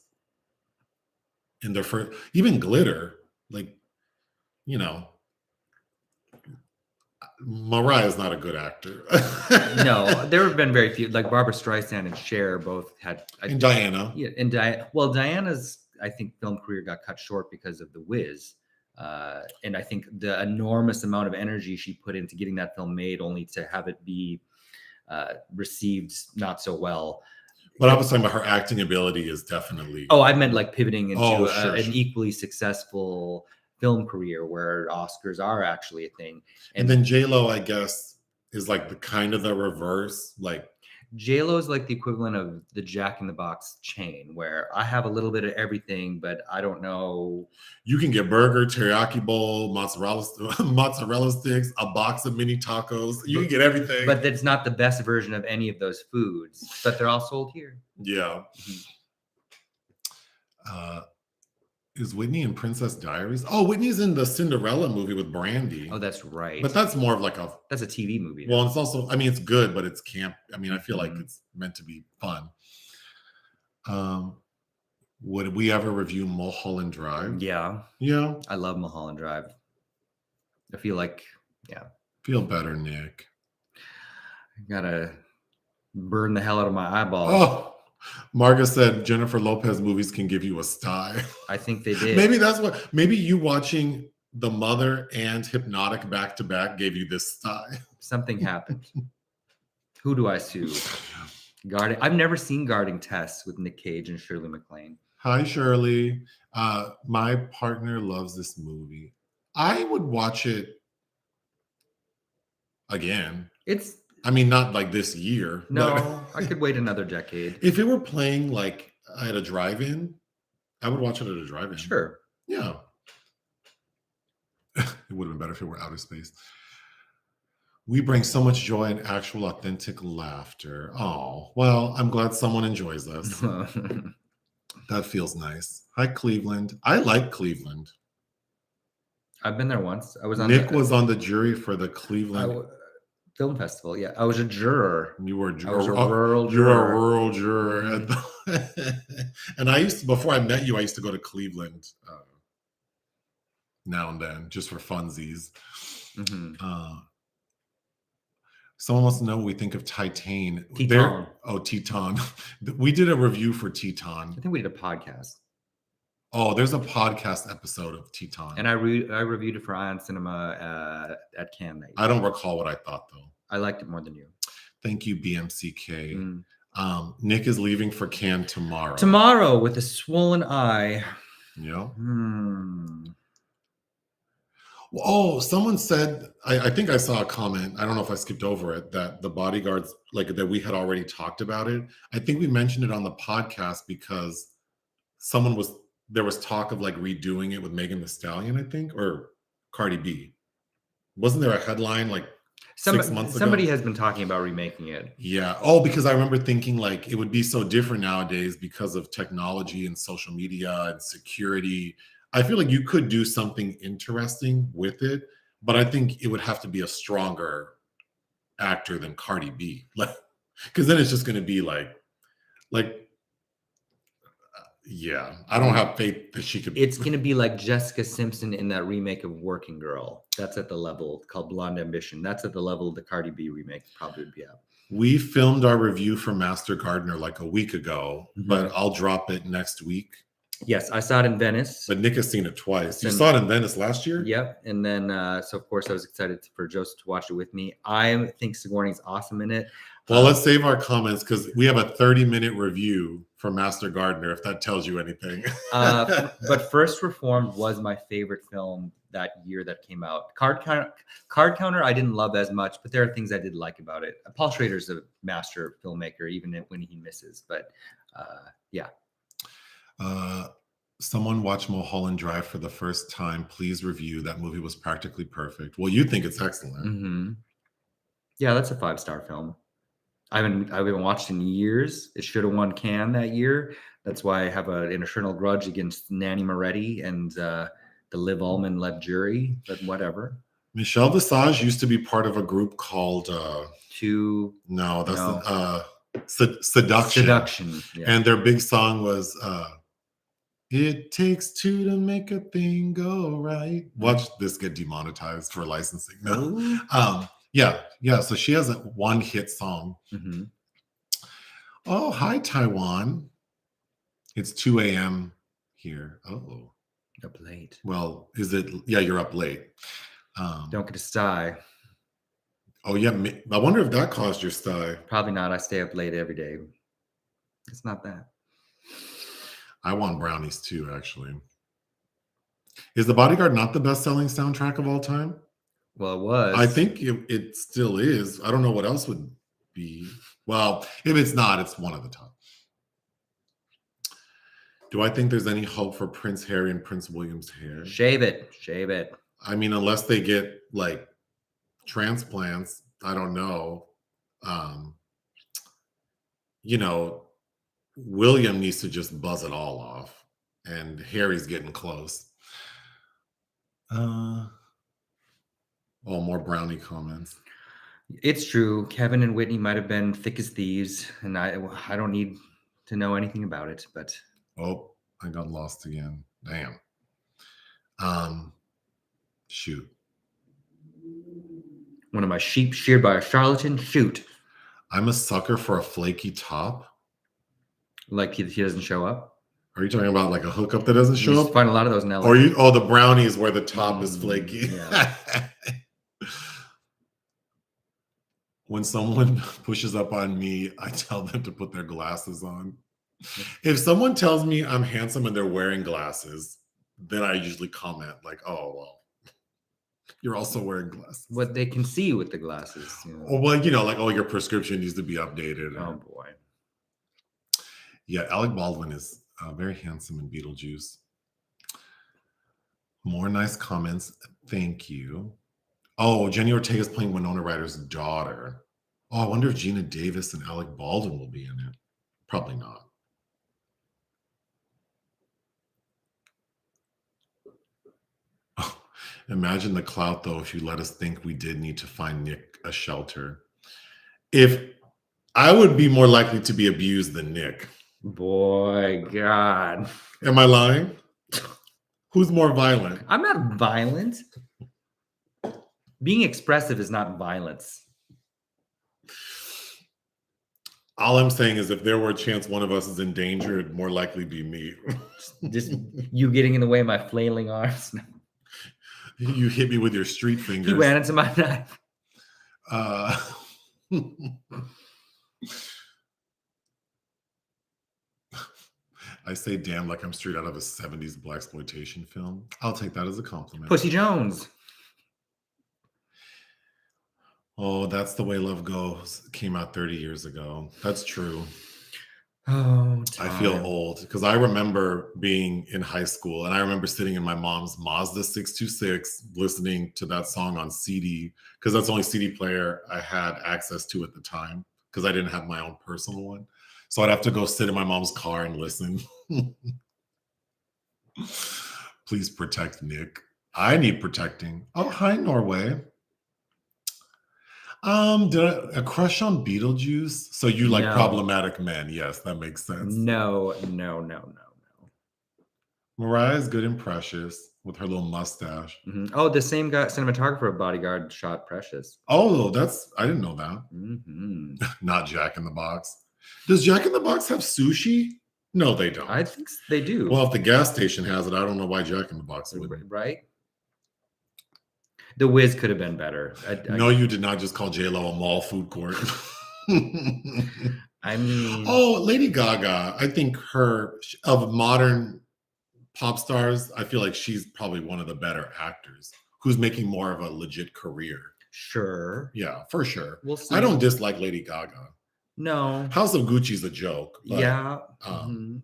in their first, even Glitter, Mariah's not a good actor. No, there have been very few. Like Barbara Streisand and Cher both had. And Diana. Yeah, and Diana's, I think, film career got cut short because of The Wiz. And I think the enormous amount of energy she put into getting that film made only to have it be received not so well. But I was talking about her acting ability is definitely. Oh, I meant pivoting into an equally successful film career where Oscars are actually a thing. And then J-Lo, I guess, is the kind of the reverse. J-Lo is the equivalent of the Jack in the Box chain, where I have a little bit of everything, but I don't know. You can get burger, teriyaki bowl, mozzarella sticks, a box of mini tacos. You can get everything. But that's not the best version of any of those foods, but they're all sold here. Yeah. Is Whitney in Princess Diaries? Oh, Whitney's in the Cinderella movie with Brandy. Oh, that's right. But that's more of like that's a TV movie. Well, it's also, I mean, it's good, but it's camp. I mean, I feel like Mhm. it's meant to be fun. Would we ever review Mulholland Drive? Yeah. Yeah. I love Mulholland Drive. I feel like, yeah. Feel better, Nick. I gotta burn the hell out of my eyeballs. Oh, Marga said Jennifer Lopez movies can give you a sty. I think they did. Maybe that's what, maybe you watching The Mother and Hypnotic back to back gave you this sty. Something happened. Who do I sue? Guarding. I've never seen Guarding Tess with Nick Cage and Shirley MacLaine. Hi, Shirley. My partner loves this movie. I would watch it again. I mean, not like this year. No, I could wait another decade. If it were playing like at a drive-in, I would watch it at a drive-in. Sure. Yeah. It would have been better if it were outer space. We bring so much joy and actual authentic laughter. Oh, well, I'm glad someone enjoys us. That feels nice. Hi, Cleveland. I like Cleveland. I've been there once. I was on Nick was on the jury for the Cleveland Film Festival. Yeah, I was a juror. You were I was a rural You're juror. a rural juror. And I used to, before I met you, I used to go to Cleveland now and then, just for funsies. Mm-hmm. Someone wants to know what we think of Titan. Teton. Teton. We did a review for Teton. I think we did a podcast. Oh, there's a podcast episode of Teton. And I reviewed it for Ion Cinema at Cannes. I don't recall what I thought, though. I liked it more than you. Thank you, BMCK. Nick is leaving for Cannes tomorrow. Tomorrow with a swollen eye. Yeah. Oh, someone said, I think I saw a comment, I don't know if I skipped over it, that the Bodyguards, like that we had already talked about it. I think we mentioned it on the podcast because there was talk of like redoing it with Megan Thee Stallion, I think, or Cardi B. Wasn't there a headline like 6 months ago? Somebody has been talking about remaking it. Yeah. Oh, because I remember thinking like it would be so different nowadays because of technology and social media and security. I feel like you could do something interesting with it, but I think it would have to be a stronger actor than Cardi B. Like, because then it's just going to be like, yeah, I don't have faith that she could. It's going to be like Jessica Simpson in that remake of Working Girl. That's at the level called Blonde Ambition. That's at the level the Cardi B remake probably would be at. We filmed our review for Master Gardener like a week ago, but I'll drop it next week. Yes, I saw it in Venice. But Nick has seen it twice. You saw it in Venice last year? Yep. And then, so of course, I was excited for Joseph to watch it with me. I think Sigourney's awesome in it. Well, let's save our comments because we have a 30-minute review for Master Gardener, if that tells you anything. But First Reformed was my favorite film that year that came out. Card Counter, I didn't love as much, but there are things I did like about it. Paul Schrader's a master filmmaker, even when he misses. But yeah. Someone watched Mulholland Drive for the first time. Please review. That movie was practically perfect. Well, you think it's excellent. Yeah, that's a 5-star film. I haven't watched in years. It should have won Cannes that year. That's why I have an eternal grudge against Nanny Moretti and the Liv Ullmann-led jury, but whatever. Michelle Visage used to be part of a group called Seduction. Seduction. Yeah. And their big song was It Takes Two to Make a Thing Go Right. Watch this get demonetized for licensing. No. Yeah. So she has a one hit song. Oh, hi, Taiwan. It's 2 a.m. here. Oh. Up late. Well, is it? Yeah, you're up late. Don't get a sty. Oh, yeah. I wonder if that caused your sty. Probably not. I stay up late every day. It's not that. I want brownies too, actually. Is The Bodyguard not the best-selling soundtrack of all time? Well, it was. I think it still is. I don't know what else would be. Well, if it's not, it's one of the top. Do I think there's any hope for Prince Harry and Prince William's hair? Shave it. Shave it. I mean, unless they get like transplants, I don't know. William needs to just buzz it all off. and Harry's getting close. Oh, more brownie comments. It's true. Kevin and Whitney might have been thick as thieves, and I don't need to know anything about it. But oh, I got lost again. Damn. Shoot. One of my sheep sheared by a charlatan. Shoot. I'm a sucker for a flaky top. Like he doesn't show up. Are you talking about like a hookup that doesn't show up? Find a lot of those in LA. Or the brownies where the top is flaky. Yeah. When someone pushes up on me, I tell them to put their glasses on. If someone tells me I'm handsome and they're wearing glasses, then I usually comment like, "Oh, well, you're also wearing glasses." What they can see with the glasses. Or well, like, "Oh, your prescription needs to be updated." Oh boy. Yeah, Alec Baldwin is very handsome in Beetlejuice. More nice comments. Thank you. Oh, Jenny Ortega's playing Winona Ryder's daughter. Oh, I wonder if Gina Davis and Alec Baldwin will be in it. Probably not. Oh, imagine the clout, though, if you let us think we did need to find Nick a shelter. If I would be more likely to be abused than Nick. Boy, God. Am I lying? Who's more violent? I'm not violent. Being expressive is not violence. All I'm saying is if there were a chance one of us is in danger, it'd more likely be me. Just you getting in the way of my flailing arms. You hit me with your street fingers. He ran into my knife. I say damn like I'm straight out of a 70s blaxploitation film. I'll take that as a compliment. Pussy Jones. Oh, That's the Way Love Goes came out 30 years ago. That's true. Oh, I feel old because I remember being in high school and I remember sitting in my mom's Mazda 626 listening to that song on CD because that's the only CD player I had access to at the time because I didn't have my own personal one. So I'd have to go sit in my mom's car and listen. Please protect Nick. I need protecting. Oh, hi, Norway. A crush on Beetlejuice? So you like problematic men? Yes, that makes sense. No. Mariah's good and precious with her little mustache. Mm-hmm. Oh, the same guy, cinematographer of Bodyguard, shot Precious. Oh, I didn't know that. Mm-hmm. Not Jack in the Box. Does Jack in the Box have sushi? No, they don't. I think they do. Well, if the gas station has it, I don't know why Jack in the Box would. Right? The Wiz could have been better. No, you did not just call J-Lo a mall food court. I mean... Oh, Lady Gaga. I think of modern pop stars, I feel like she's probably one of the better actors who's making more of a legit career. Sure. Yeah, for sure. We'll see. I don't dislike Lady Gaga. No. House of Gucci's a joke. But, yeah.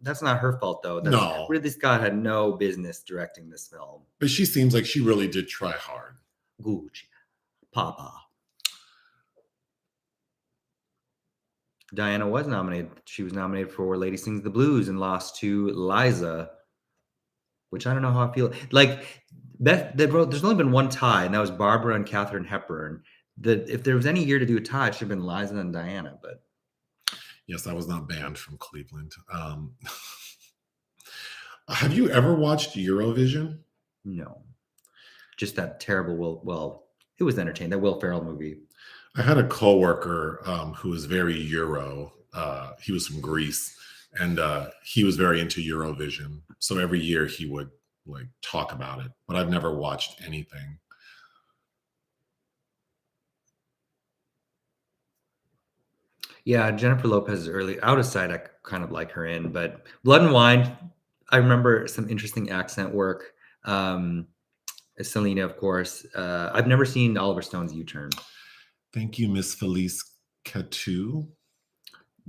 That's not her fault, though. No. Ridley Scott had no business directing this film. But she seems like she really did try hard. Gucci. Papa. Diana was nominated. She was nominated for Lady Sings the Blues and lost to Liza, which I don't know how I feel. Like, there's only been one tie, and that was Barbara and Katharine Hepburn. If there was any year to do a tie, it should have been Liza and Diana, but... Yes, I was not banned from Cleveland. Have you ever watched Eurovision? No. Just that terrible it was entertaining, that Will Ferrell movie. I had a coworker who was very Euro. He was from Greece, and he was very into Eurovision. So every year he would like talk about it, but I've never watched anything. Yeah, Jennifer Lopez early out of sight. I kind of like her in, but Blood and Wine. I remember some interesting accent work. Selena, of course. I've never seen Oliver Stone's U-Turn. Thank you, Miss Felice Catu.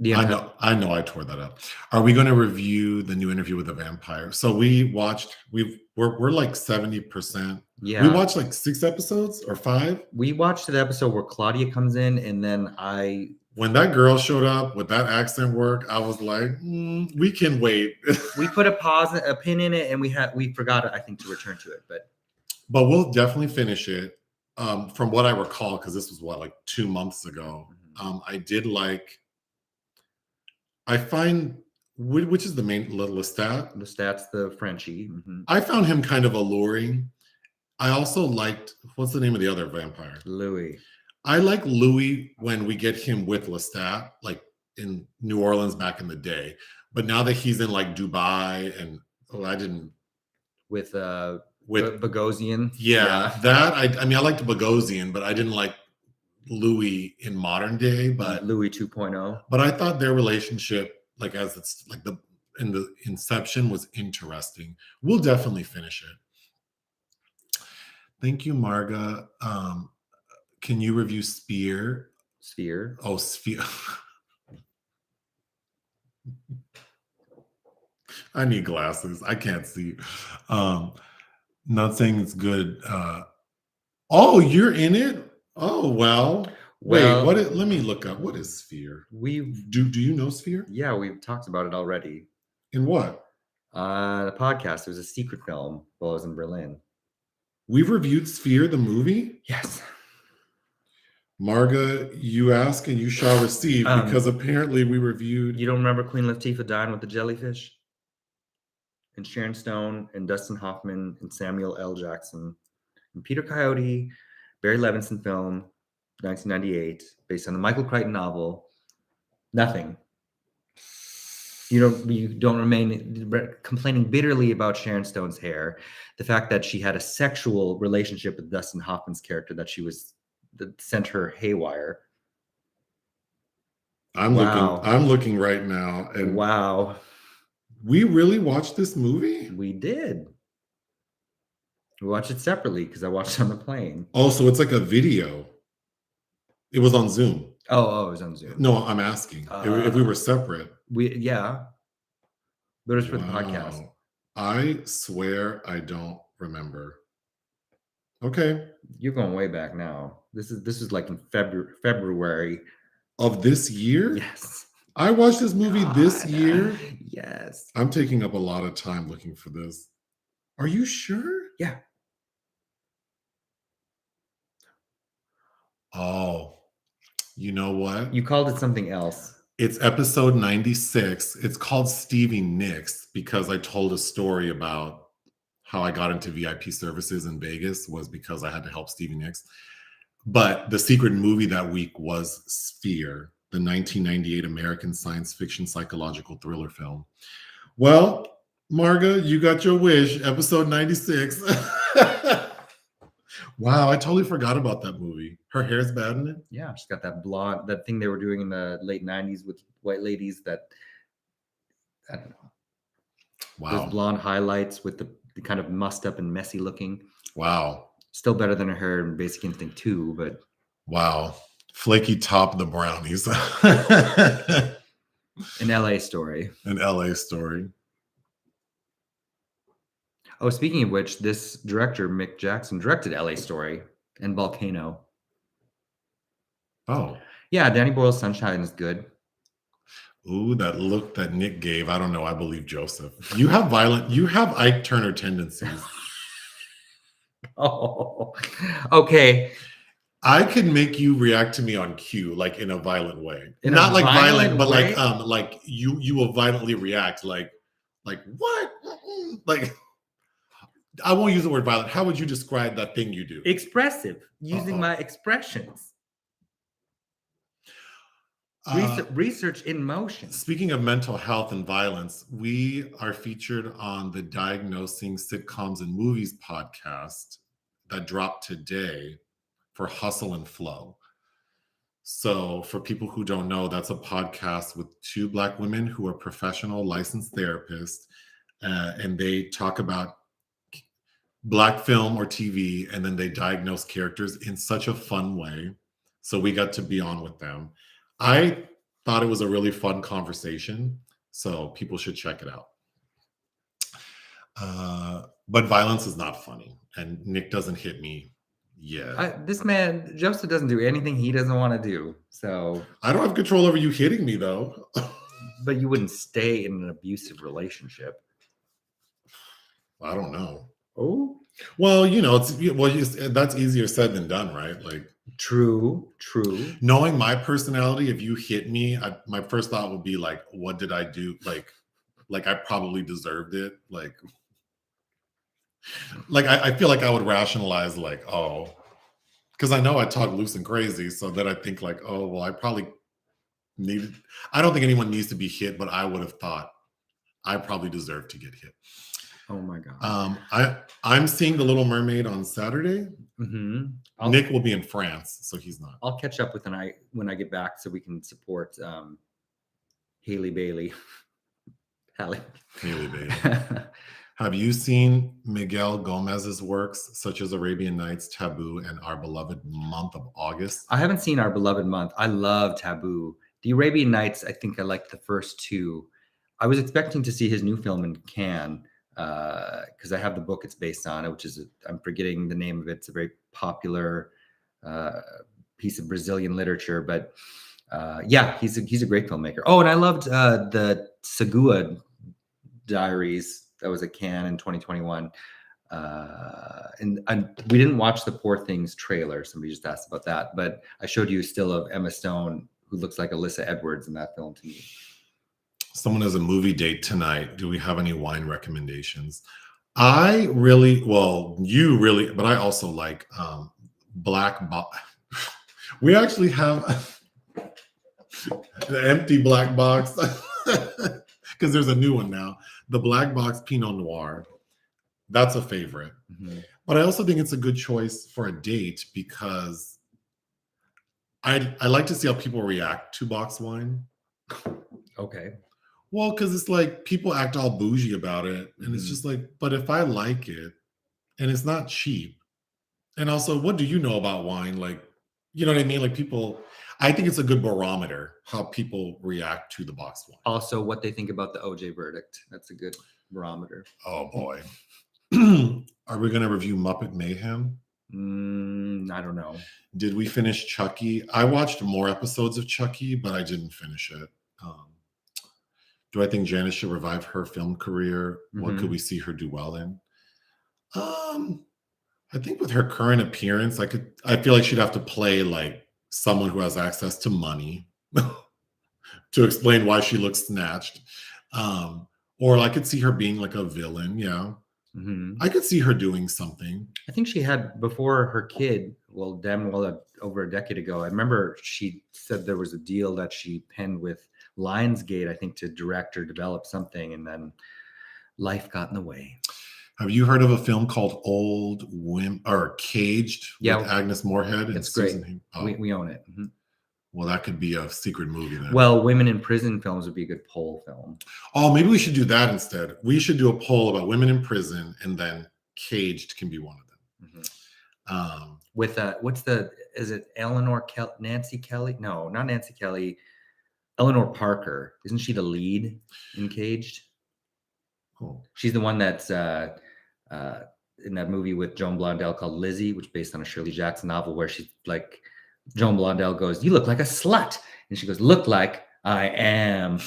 I know I tore that up. Are we going to review the new Interview with the Vampire? So we're like 70%. Yeah. We watched like 6 episodes or 5. We watched the episode where Claudia comes in, and then I When that girl showed up with that accent work, I was like, we can wait. We put a pin in it, and we forgot, I think, to return to it. But we'll definitely finish it. From what I recall, because this was like 2 months ago. I did like. I find which is the main Lestat. Lestat's the Frenchie. I found him kind of alluring. I also liked, what's the name of the other vampire? Louis. I like Louis when we get him with Lestat, like in New Orleans back in the day. But now that he's in like Dubai and with Bogosian. Yeah, that I mean I liked Bogosian, but I didn't like Louis in modern day. But Louis 2.0. But I thought their relationship, like as it's like the inception, was interesting. We'll definitely finish it. Thank you, Marga. Can you review Sphere? Sphere. Oh, Sphere. I need glasses. I can't see. Not saying it's good. Oh, you're in it? Oh, well. Wait, let me look up. What is Sphere? Do you know Sphere? Yeah, we've talked about it already. In what? The podcast. It was a secret film while I was in Berlin. We've reviewed Sphere, the movie? Yes. Marga, you ask and you shall receive, because apparently we reviewed. You don't remember Queen Latifah dying with the jellyfish? And Sharon Stone and Dustin Hoffman and Samuel L. Jackson and Peter Coyote, Barry Levinson film, 1998, based on the Michael Crichton novel. Nothing. You don't remain complaining bitterly about Sharon Stone's hair, the fact that she had a sexual relationship with Dustin Hoffman's character that sent her haywire. I'm looking right now, and wow. We really watched this movie? We did. We watched it separately because I watched it on the plane. Oh, so it's like a video. It was on Zoom. Oh, it was on Zoom. No, I'm asking if we were separate. But it was for the podcast. I swear I don't remember. Okay. You're going way back now. This is like in February of this year? Yes. I watched this movie this year. Yes. I'm taking up a lot of time looking for this. Are you sure? Yeah. Oh, you know what? You called it something else. It's episode 96. It's called Stevie Nicks because I told a story about how I got into VIP services in Vegas was because I had to help Stevie Nicks. But the secret movie that week was Sphere, the 1998 American science fiction psychological thriller film. Well, Marga, you got your wish, episode 96. Wow, I totally forgot about that movie. Her hair's bad in it? Yeah, she's got that blonde, that thing they were doing in the late 90s with white ladies that, I don't know. Wow. Those blonde highlights with the kind of mussed up and messy looking. Wow. Still better than her hair in Basic Instinct 2, but. Wow. Flaky top the brownies. An LA Story. An LA Story. Oh, speaking of which, this director, Mick Jackson, directed LA Story and Volcano. Oh. Yeah, Danny Boyle's Sunshine is good. Ooh, that look that Nick gave. I don't know. I believe Joseph. You have Ike Turner tendencies. Oh, okay. I could make you react to me on cue, like in a violent way. Not like violent, but way? like you will violently react, like what? Like I won't use the word violent. How would you describe that thing you do? Expressive, using my expressions. Research in motion. Speaking of mental health and violence, we are featured on the Diagnosing Sitcoms and Movies podcast that dropped today for Hustle and Flow. So for people who don't know, that's a podcast with two Black women who are professional licensed therapists, and they talk about Black film or TV, and then they diagnose characters in such a fun way. So we got to be on with them. I thought it was a really fun conversation, so people should check it out. But violence is not funny, and Nick doesn't hit me Yeah. This man, Joseph, doesn't do anything he doesn't want to do. So, I don't have control over you hitting me, though. but you wouldn't stay in an abusive relationship. I don't know. Oh, Well, that's easier said than done, right? Like, true. knowing my personality, if you hit me, my first thought would be like, what did I do? Like I probably deserved it. Like I feel like I would rationalize like, oh, because I know I talk loose and crazy. So then I think like, oh, well, I probably I don't think anyone needs to be hit, but I would have thought I probably deserve to get hit. Oh my God. I'm seeing The Little Mermaid on Saturday. Mm-hmm. Nick will be in France, so he's not. I'll catch up with when I get back so we can support Haley Bailey. Haley Bailey. Have you seen Miguel Gomez's works such as Arabian Nights, Taboo, and Our Beloved Month of August? I haven't seen Our Beloved Month. I love Taboo. The Arabian Nights, I think I liked the first two. I was expecting to see his new film in Cannes because I have the book it's based on, which is, I'm forgetting the name of it. It's a very popular piece of Brazilian literature, but yeah, he's a great filmmaker. Oh, and I loved the Sagua Diaries. That was at Cannes in 2021. And we didn't watch the Poor Things trailer. Somebody just asked about that, but I showed you a still of Emma Stone, who looks like Alyssa Edwards in that film to me. Someone has a movie date tonight. Do we have any wine recommendations? You really, but I also like Black Box. We actually have the empty black box because there's a new one now. The Black Box Pinot Noir. That's a favorite. Mm-hmm. But I also think it's a good choice for a date because I like to see how people react to box wine. Okay. Well, because it's like people act all bougie about it. And it's just like, but if I like it and it's not cheap, and also, what do you know about wine? Like, you know what I mean? Like I think it's a good barometer how people react to the box wine. Also, what they think about the OJ verdict. That's a good barometer. Oh, boy. Are we going to review Muppet Mayhem? I don't know. Did we finish Chucky? I watched more episodes of Chucky, but I didn't finish it. Do I think Janice should revive her film career? What could we see her do well in? I think with her current appearance, I feel like she'd have to play like someone who has access to money to explain why she looks snatched. Or I could see her being like a villain. Yeah. I could see her doing something. I think she had, before her kid, over a decade ago, I remember she said there was a deal that she penned with Lionsgate, I think, to direct or develop something, and then life got in the way. Have you heard of a film called Old Women or Caged with Agnes Moorehead? It's great. We own it. Mm-hmm. Well, that could be a secret movie then. Well, women in prison films would be a good poll film. Oh, maybe we should do that instead. We should do a poll about women in prison, and then Caged can be one of them. Mm-hmm. Is it Nancy Kelly? No, not Nancy Kelly. Eleanor Parker. Isn't she the lead in Caged? Oh. She's the one that's in that movie with Joan Blondell called Lizzie, which is based on a Shirley Jackson novel, where she's like, Joan Blondell goes, "You look like a slut." And she goes, "Look like I am."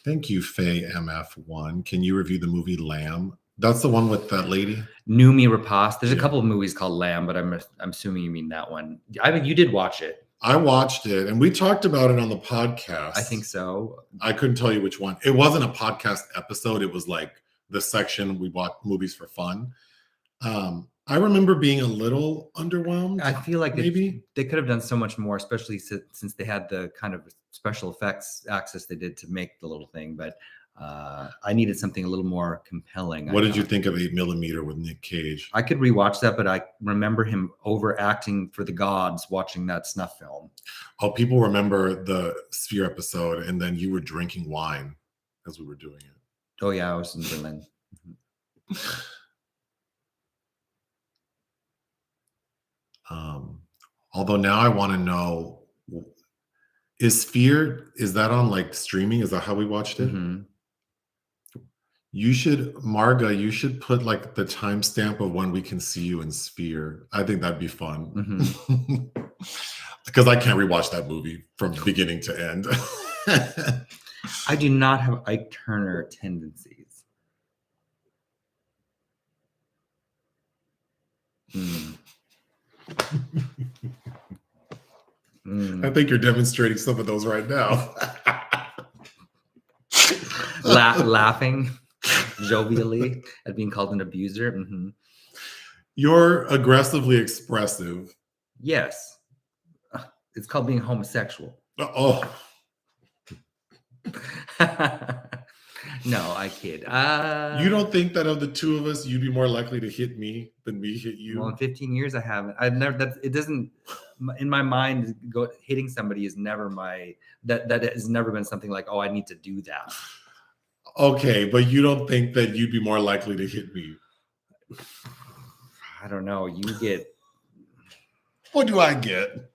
Thank you, Faye MF1. Can you review the movie Lamb? That's the one with that lady? Noomi Rapace. There's a couple of movies called Lamb, but I'm assuming you mean that one. I mean, you did watch it. I watched it, and we talked about it on the podcast. I think so. I couldn't tell you which one. It wasn't a podcast episode. It was like the section we watch movies for fun. I remember being a little underwhelmed. I feel like maybe they could have done so much more, especially since they had the kind of special effects access they did to make the little thing. But I needed something a little more compelling. What did you think of 8mm with Nick Cage? I could rewatch that, but I remember him overacting for the gods watching that snuff film. Oh, people remember the Sphere episode, and then you were drinking wine as we were doing it. Oh, yeah, I was in Berlin. Although now I want to know, is that on like streaming? Is that how we watched it? You should, Marga, you should put like the timestamp of when we can see you in Sphere. I think that'd be fun. Because I can't rewatch that movie from beginning to end. I do not have Ike Turner tendencies. I think you're demonstrating some of those right now. Laughing jovially at being called an abuser. You're aggressively expressive. Yes. It's called being homosexual. Oh. No, I kid. You don't think that of the two of us, you'd be more likely to hit me than me hit you? Well, in 15 years, I haven't. I've never. It doesn't. In my mind, hitting somebody is never my. That has never been something like, oh, I need to do that. Okay, but you don't think that you'd be more likely to hit me? I don't know. You get. What do I get?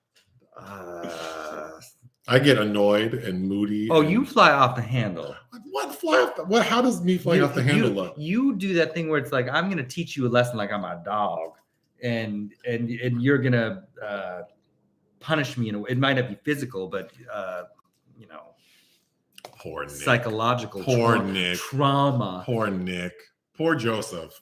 I get annoyed and moody. Oh, you fly off the handle. What fly off? What? How does me flying off the handle look? You do that thing where it's like, I'm going to teach you a lesson like I'm a dog, and you're going to punish me in a way. It might not be physical, but you know, poor Nick. Psychological poor Nick. Trauma. Poor Nick. Poor Joseph.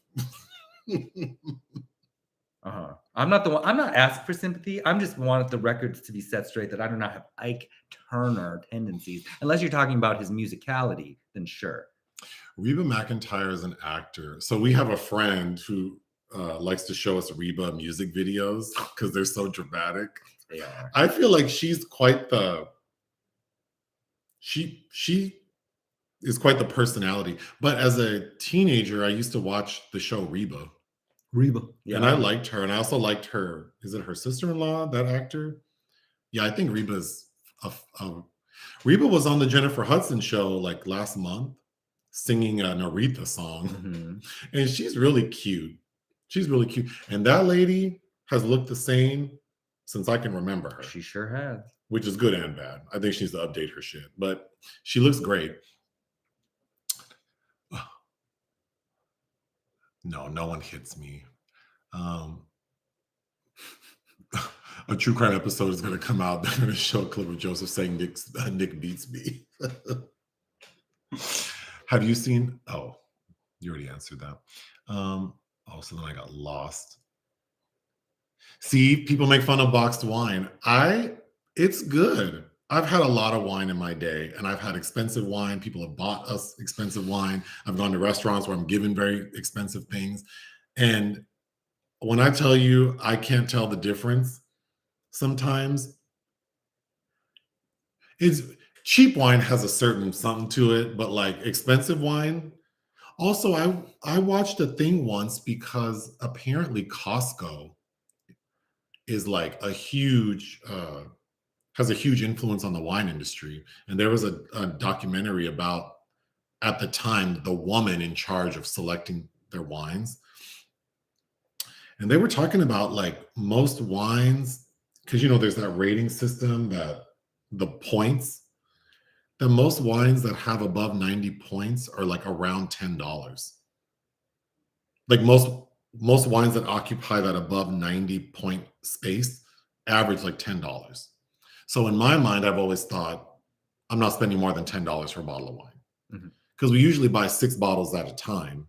I'm not the one. I'm not asking for sympathy. I'm just wanting the records to be set straight that I do not have Ike Turner tendencies. Unless you're talking about his musicality, then sure. Reba McEntire is an actor. So we have a friend who likes to show us Reba music videos because they're so dramatic. They are. I feel like she's quite the. She is quite the personality. But as a teenager, I used to watch the show Reba. Yeah. And I liked her. And I also liked her. Is it her sister-in-law, that actor? Yeah, I think Reba's Reba was on the Jennifer Hudson show like last month singing an Aretha song. And she's really cute. She's really cute. And that lady has looked the same since I can remember her. She sure has. Which is good and bad. I think she needs to update her shit. But she looks great. No one hits me. A true crime episode is going to come out. They're going to show a clip of Joseph saying Nick beats me. Have you seen? Oh, you already answered that. So then I got lost. See, people make fun of boxed wine. It's good. I've had a lot of wine in my day, and I've had expensive wine. People have bought us expensive wine. I've gone to restaurants where I'm given very expensive things. And when I tell you I can't tell the difference, sometimes it's cheap wine has a certain something to it, but like expensive wine. Also, I watched a thing once because apparently Costco is like a huge has a huge influence on the wine industry. And there was a documentary about, at the time, the woman in charge of selecting their wines. And they were talking about like most wines, because there's that rating system, that the points, that most wines that have above 90 points are like around $10. Like most wines that occupy that above 90 point space average like $10. So in my mind, I've always thought I'm not spending more than $10 for a bottle of wine, because we usually buy 6 bottles at a time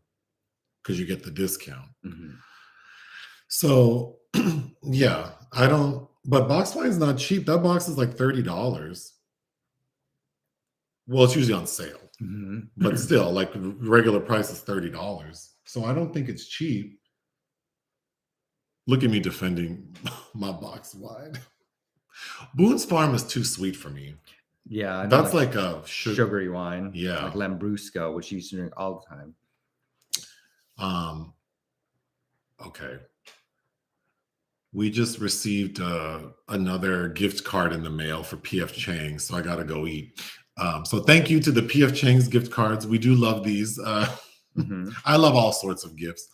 because you get the discount. So yeah, but box wine is not cheap. That box is like $30. Well, it's usually on sale, but still, like regular price is $30. So I don't think it's cheap. Look at me defending my box wine. Boone's Farm is too sweet for me. Yeah, that's like a sugary wine. Yeah, like Lambrusco, which you used to drink all the time. Okay. We just received another gift card in the mail for PF Chang's, so I gotta go eat. So thank you to the PF Chang's gift cards. We do love these. I love all sorts of gifts.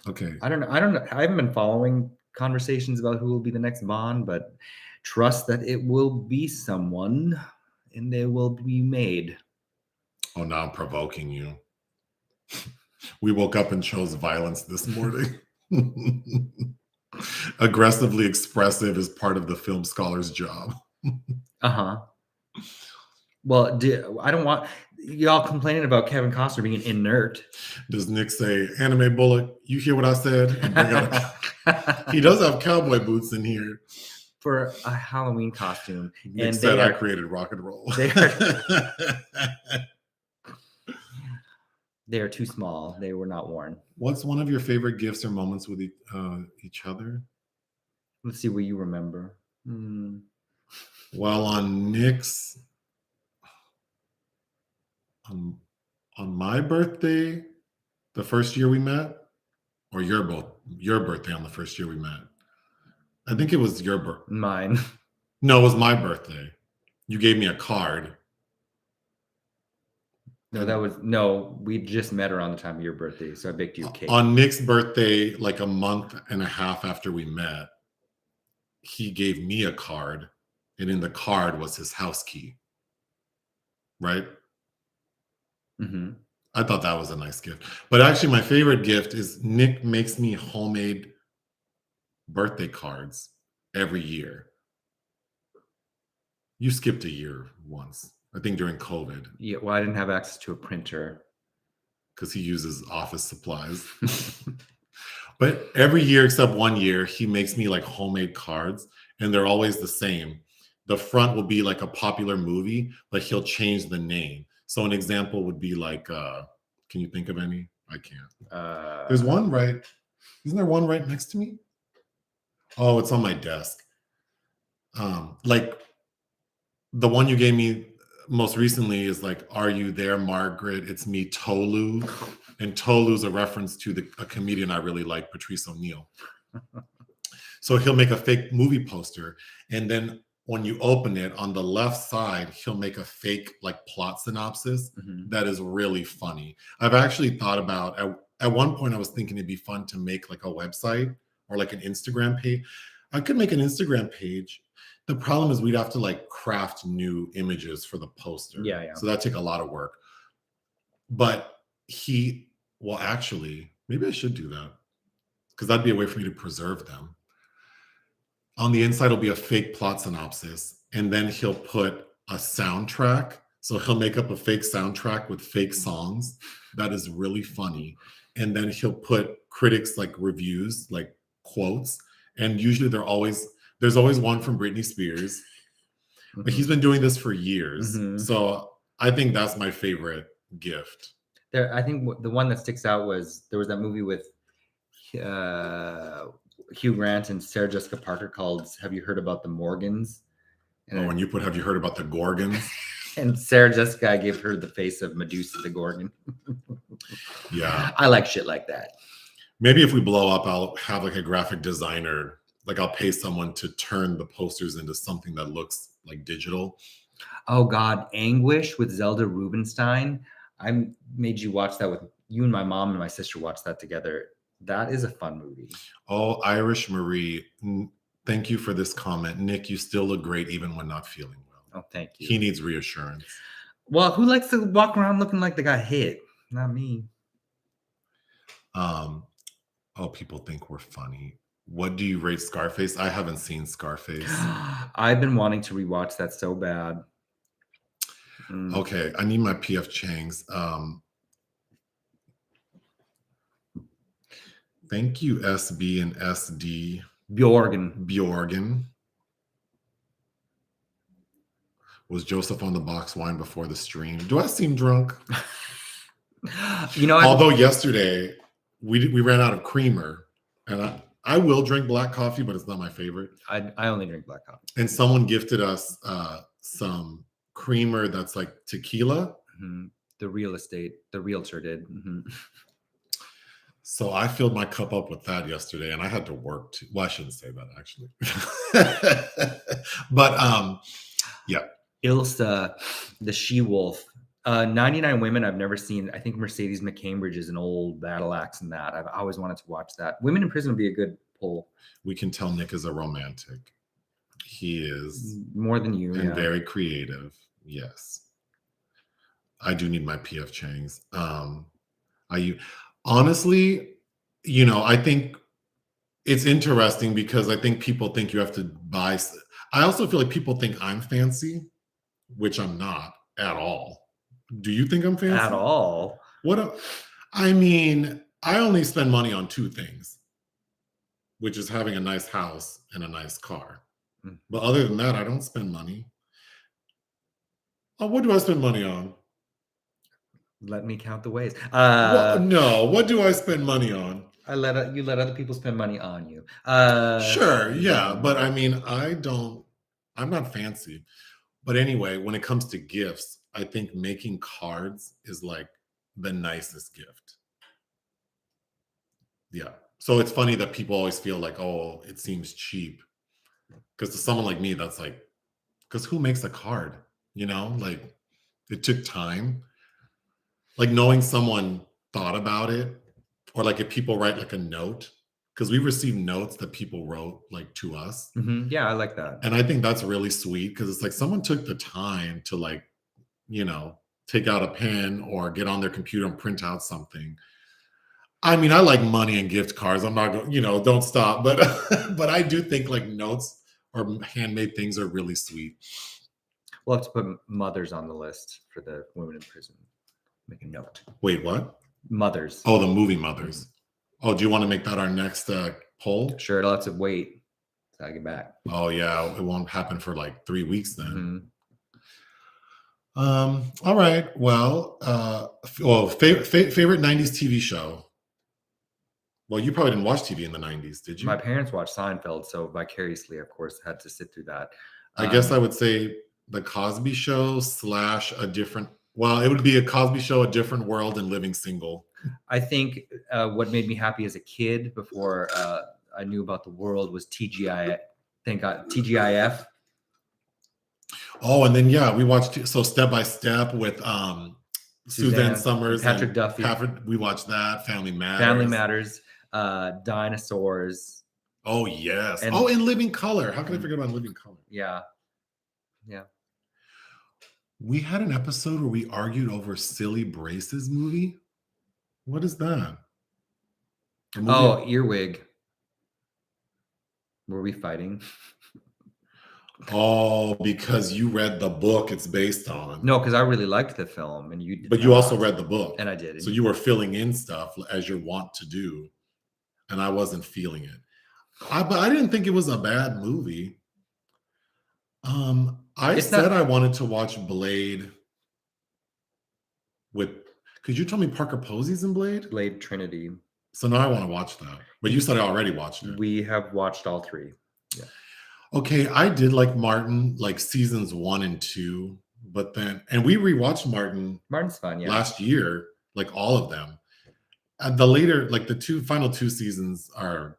Okay. I don't know. I haven't been following conversations about who will be the next Bond, but trust that it will be someone and they will be made. Oh, now I'm provoking you. We woke up and chose violence this morning. Aggressively expressive is part of the film scholar's job. Well, I don't want y'all complaining about Kevin Costner being inert. Does Nick say, "Anime Bullock, you hear what I said?" And bring out he does have cowboy boots in here for a Halloween costume. Nick and said, "I created rock and roll." They are too small. They were not worn. What's one of your favorite gifts or moments with each other? Let's see what you remember. Well, on Nick's, on my birthday, the first year we met, or your birthday on the first year we met. I think it was your birthday. Mine. No, it was my birthday. You gave me a card. No, we just met around the time of your birthday, so I baked you a cake. On Nick's birthday, like a month and a half after we met, he gave me a card, and in the card was his house key. Right? Mm-hmm. I thought that was a nice gift. But actually, my favorite gift is Nick makes me homemade birthday cards every year. You skipped a year once, I think during COVID. Yeah, well, I didn't have access to a printer. Because he uses office supplies. But every year except 1 year, he makes me like homemade cards, and they're always the same. The front will be like a popular movie, but he'll change the name. So an example would be like, can you think of any? I can't. There's one right. Isn't there one right next to me? Oh, it's on my desk. Like the one you gave me most recently is like, "Are you there, Margaret? It's me, Tolu." And Tolu's a reference to a comedian I really like, Patrice O'Neill. So he'll make a fake movie poster, and then when you open it on the left side, he'll make a fake like plot synopsis that is really funny. I've actually thought about at one point I was thinking it'd be fun to make like a website or like an Instagram page. I could make an Instagram page. The problem is we'd have to like craft new images for the poster. Yeah. So that'd take a lot of work. But actually, maybe I should do that because that'd be a way for me to preserve them. On the inside will be a fake plot synopsis, and then he'll put a soundtrack. So he'll make up a fake soundtrack with fake songs that is really funny. And then he'll put critics like reviews, like quotes. And usually there's always one from Britney Spears. But he's been doing this for years. So I think that's my favorite gift. I think the one that sticks out was there was that movie with Hugh Grant and Sarah Jessica Parker called "Have You Heard About the Morgans?" And when you put "Have you heard about the Gorgons?" And Sarah Jessica gave her the face of Medusa the Gorgon. Yeah, I like shit like that. Maybe if we blow up, I'll have like a graphic designer. Like I'll pay someone to turn the posters into something that looks like digital. Oh God, Anguish with Zelda Rubinstein. I made you watch that with you and my mom and my sister watched that together. That is a fun movie. Oh, Irish Marie, thank you for this comment. Nick, you still look great even when not feeling well. Oh, thank you. He needs reassurance. Well, who likes to walk around looking like they got hit? Not me. People think we're funny. What do you rate Scarface? I haven't seen Scarface. I've been wanting to rewatch that so bad. Okay, I need my PF Chang's. Thank you, SB and SD. Bjorgen. Was Joseph on the box wine before the stream? Do I seem drunk? Although yesterday we ran out of creamer, and I will drink black coffee, but it's not my favorite. I only drink black coffee. And someone gifted us some creamer that's like tequila. The realtor did. So I filled my cup up with that yesterday, and I had to work too. Well, I shouldn't say that actually. But yeah. Ilsa, the she-wolf. 99 Women I've never seen. I think Mercedes McCambridge is an old battle axe in that. I've always wanted to watch that. Women in Prison would be a good pull. We can tell Nick is a romantic. He is. More than you. And very creative. Yes. I do need my PF Chang's. Honestly, I think it's interesting because I think people think you have to buy. I also feel like people think I'm fancy, which I'm not at all. Do you think I'm fancy? At all? I mean, I only spend money on two things, which is having a nice house and a nice car. Mm. But other than that, I don't spend money. What do I spend money on? Let me count the ways. No, what do I spend money on? You let other people spend money on you. Sure, yeah, but I mean, I'm not fancy. But anyway, when it comes to gifts, I think making cards is like the nicest gift. Yeah. So it's funny that people always feel like, oh, it seems cheap. Because to someone like me, that's like, because who makes a card? Like it took time. Like knowing someone thought about it, or like if people write like a note, because we receive notes that people wrote like to us. Mm-hmm. Yeah, I like that. And I think that's really sweet because it's like someone took the time to like, take out a pen or get on their computer and print out something. I mean, I like money and gift cards. I'm not going, don't stop. But but I do think like notes or handmade things are really sweet. We'll have to put mothers on the list for the women in prison. Make a note. Wait, what? Mothers. Oh, the movie Mothers. Oh, do you want to make that our next poll? Sure, it'll have to wait till I get back. Oh yeah, it won't happen for like 3 weeks then. Mm-hmm. All right. Well, favorite 90s TV show. Well, you probably didn't watch TV in the 90s, did you? My parents watched Seinfeld, so vicariously, of course, had to sit through that. I guess I would say the Cosby Show / a different. Well, it would be a Cosby Show, a different world, and Living Single. I think what made me happy as a kid before I knew about the world was TGI. Thank God, TGIF. Oh, and then we watched Step by Step with Suzanne Summers, Patrick Duffy. We watched that. Family Matters. Dinosaurs. Oh yes. And Living Color. How can I forget about Living Color? Yeah. We had an episode where we argued over Silly Braces movie. What is that? Oh, Earwig. Were we fighting? Oh, because you read the book it's based on. No, because I really liked the film, and you did. But you also read the book, and I did. So you were filling in stuff as you're wont to do, and I wasn't feeling it. But I didn't think it was a bad movie. I wanted to watch Blade because you told me Parker Posey's in Blade? Blade Trinity. So now I want to watch that. But you said I already watched it. We have watched all three. Yeah. Okay, I did like Martin, like seasons 1 and 2, but and we rewatched Martin's fun, yeah. Last year, like all of them. And the later, like the final two seasons are.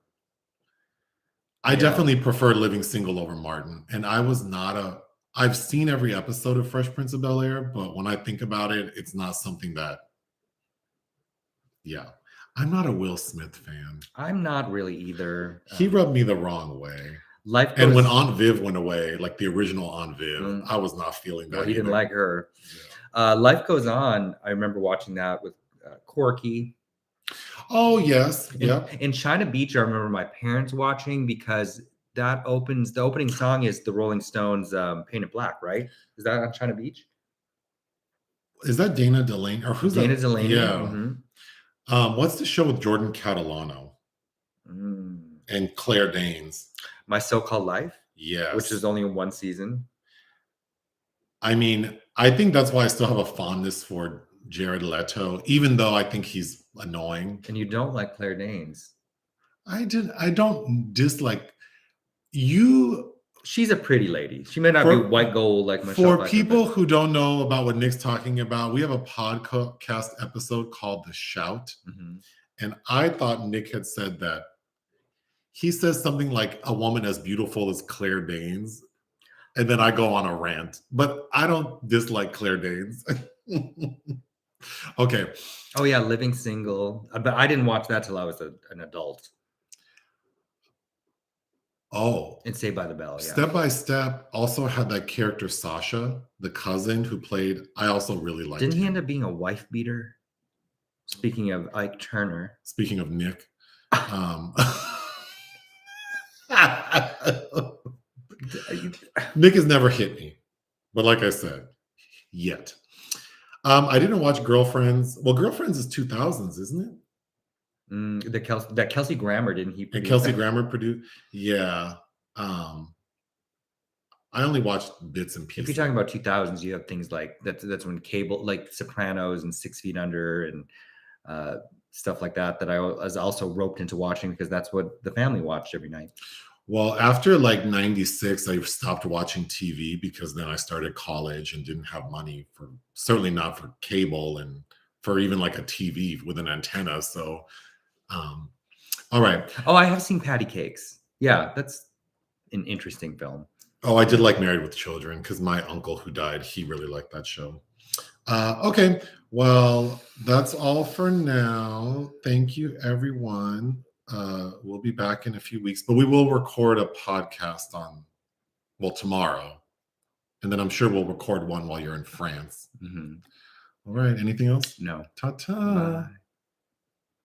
I definitely prefer Living Single over Martin, and I was not I've seen every episode of Fresh Prince of Bel-Air, but when I think about it, it's not something that. Yeah, I'm not a Will Smith fan. I'm not really either. He rubbed me the wrong way. And when Aunt Viv went away, like the original Aunt Viv, I was not feeling that. Well, he didn't like her. Yeah. Life Goes On. I remember watching that with Corky. Oh yes, yeah. In China Beach, I remember my parents watching because the opening song is the Rolling Stones' "Painted Black," right? Is that on China Beach? Is that Dana Delaney or who's Dana that? Delaney? Yeah. Mm-hmm. What's the show with Jordan Catalano and Claire Danes? My So-Called Life? Yes. Which is only in one season. I mean, I think that's why I still have a fondness for Jared Leto, even though I think he's annoying. And you don't like Claire Danes. I don't dislike you. She's a pretty lady. She may not be white gold like Michele. For people who don't know about what Nick's talking about, we have a podcast episode called The Shout. Mm-hmm. And I thought Nick had said that he says something like a woman as beautiful as Claire Danes. And then I go on a rant. But I don't dislike Claire Danes. Okay. Oh, yeah. Living Single. But I didn't watch that till I was an adult. Oh, And Saved by the Bell. Yeah. Step by Step also had that character Sasha, the cousin who played. I also really liked Didn't he him. end up being a wife beater? Speaking of Ike Turner. Speaking of Nick, Nick has never hit me, but like I said, yet. I didn't watch Girlfriends. Well, Girlfriends is 2000s, isn't it? That Kelsey Grammer, didn't he And produce? Kelsey Grammer produced. Yeah. I only watched bits and If pieces. you're talking about 2000s, you have things like that's when cable, like Sopranos and 6 Feet Under and stuff like that I was also roped into watching because that's what the family watched every night. Well, after like 96, I stopped watching TV because then I started college and didn't have money for, certainly not for cable and for even like a TV with an antenna. So, all right. Oh, I have seen Patty Cakes. Yeah, that's an interesting film. Oh, I did like Married with Children because my uncle who died, he really liked that show. Okay, well, that's all for now. Thank you, everyone. We'll be back in a few weeks, but we will record a podcast tomorrow. And then I'm sure we'll record one while you're in France. Mm-hmm. All right, anything else? No. Ta-ta. Bye.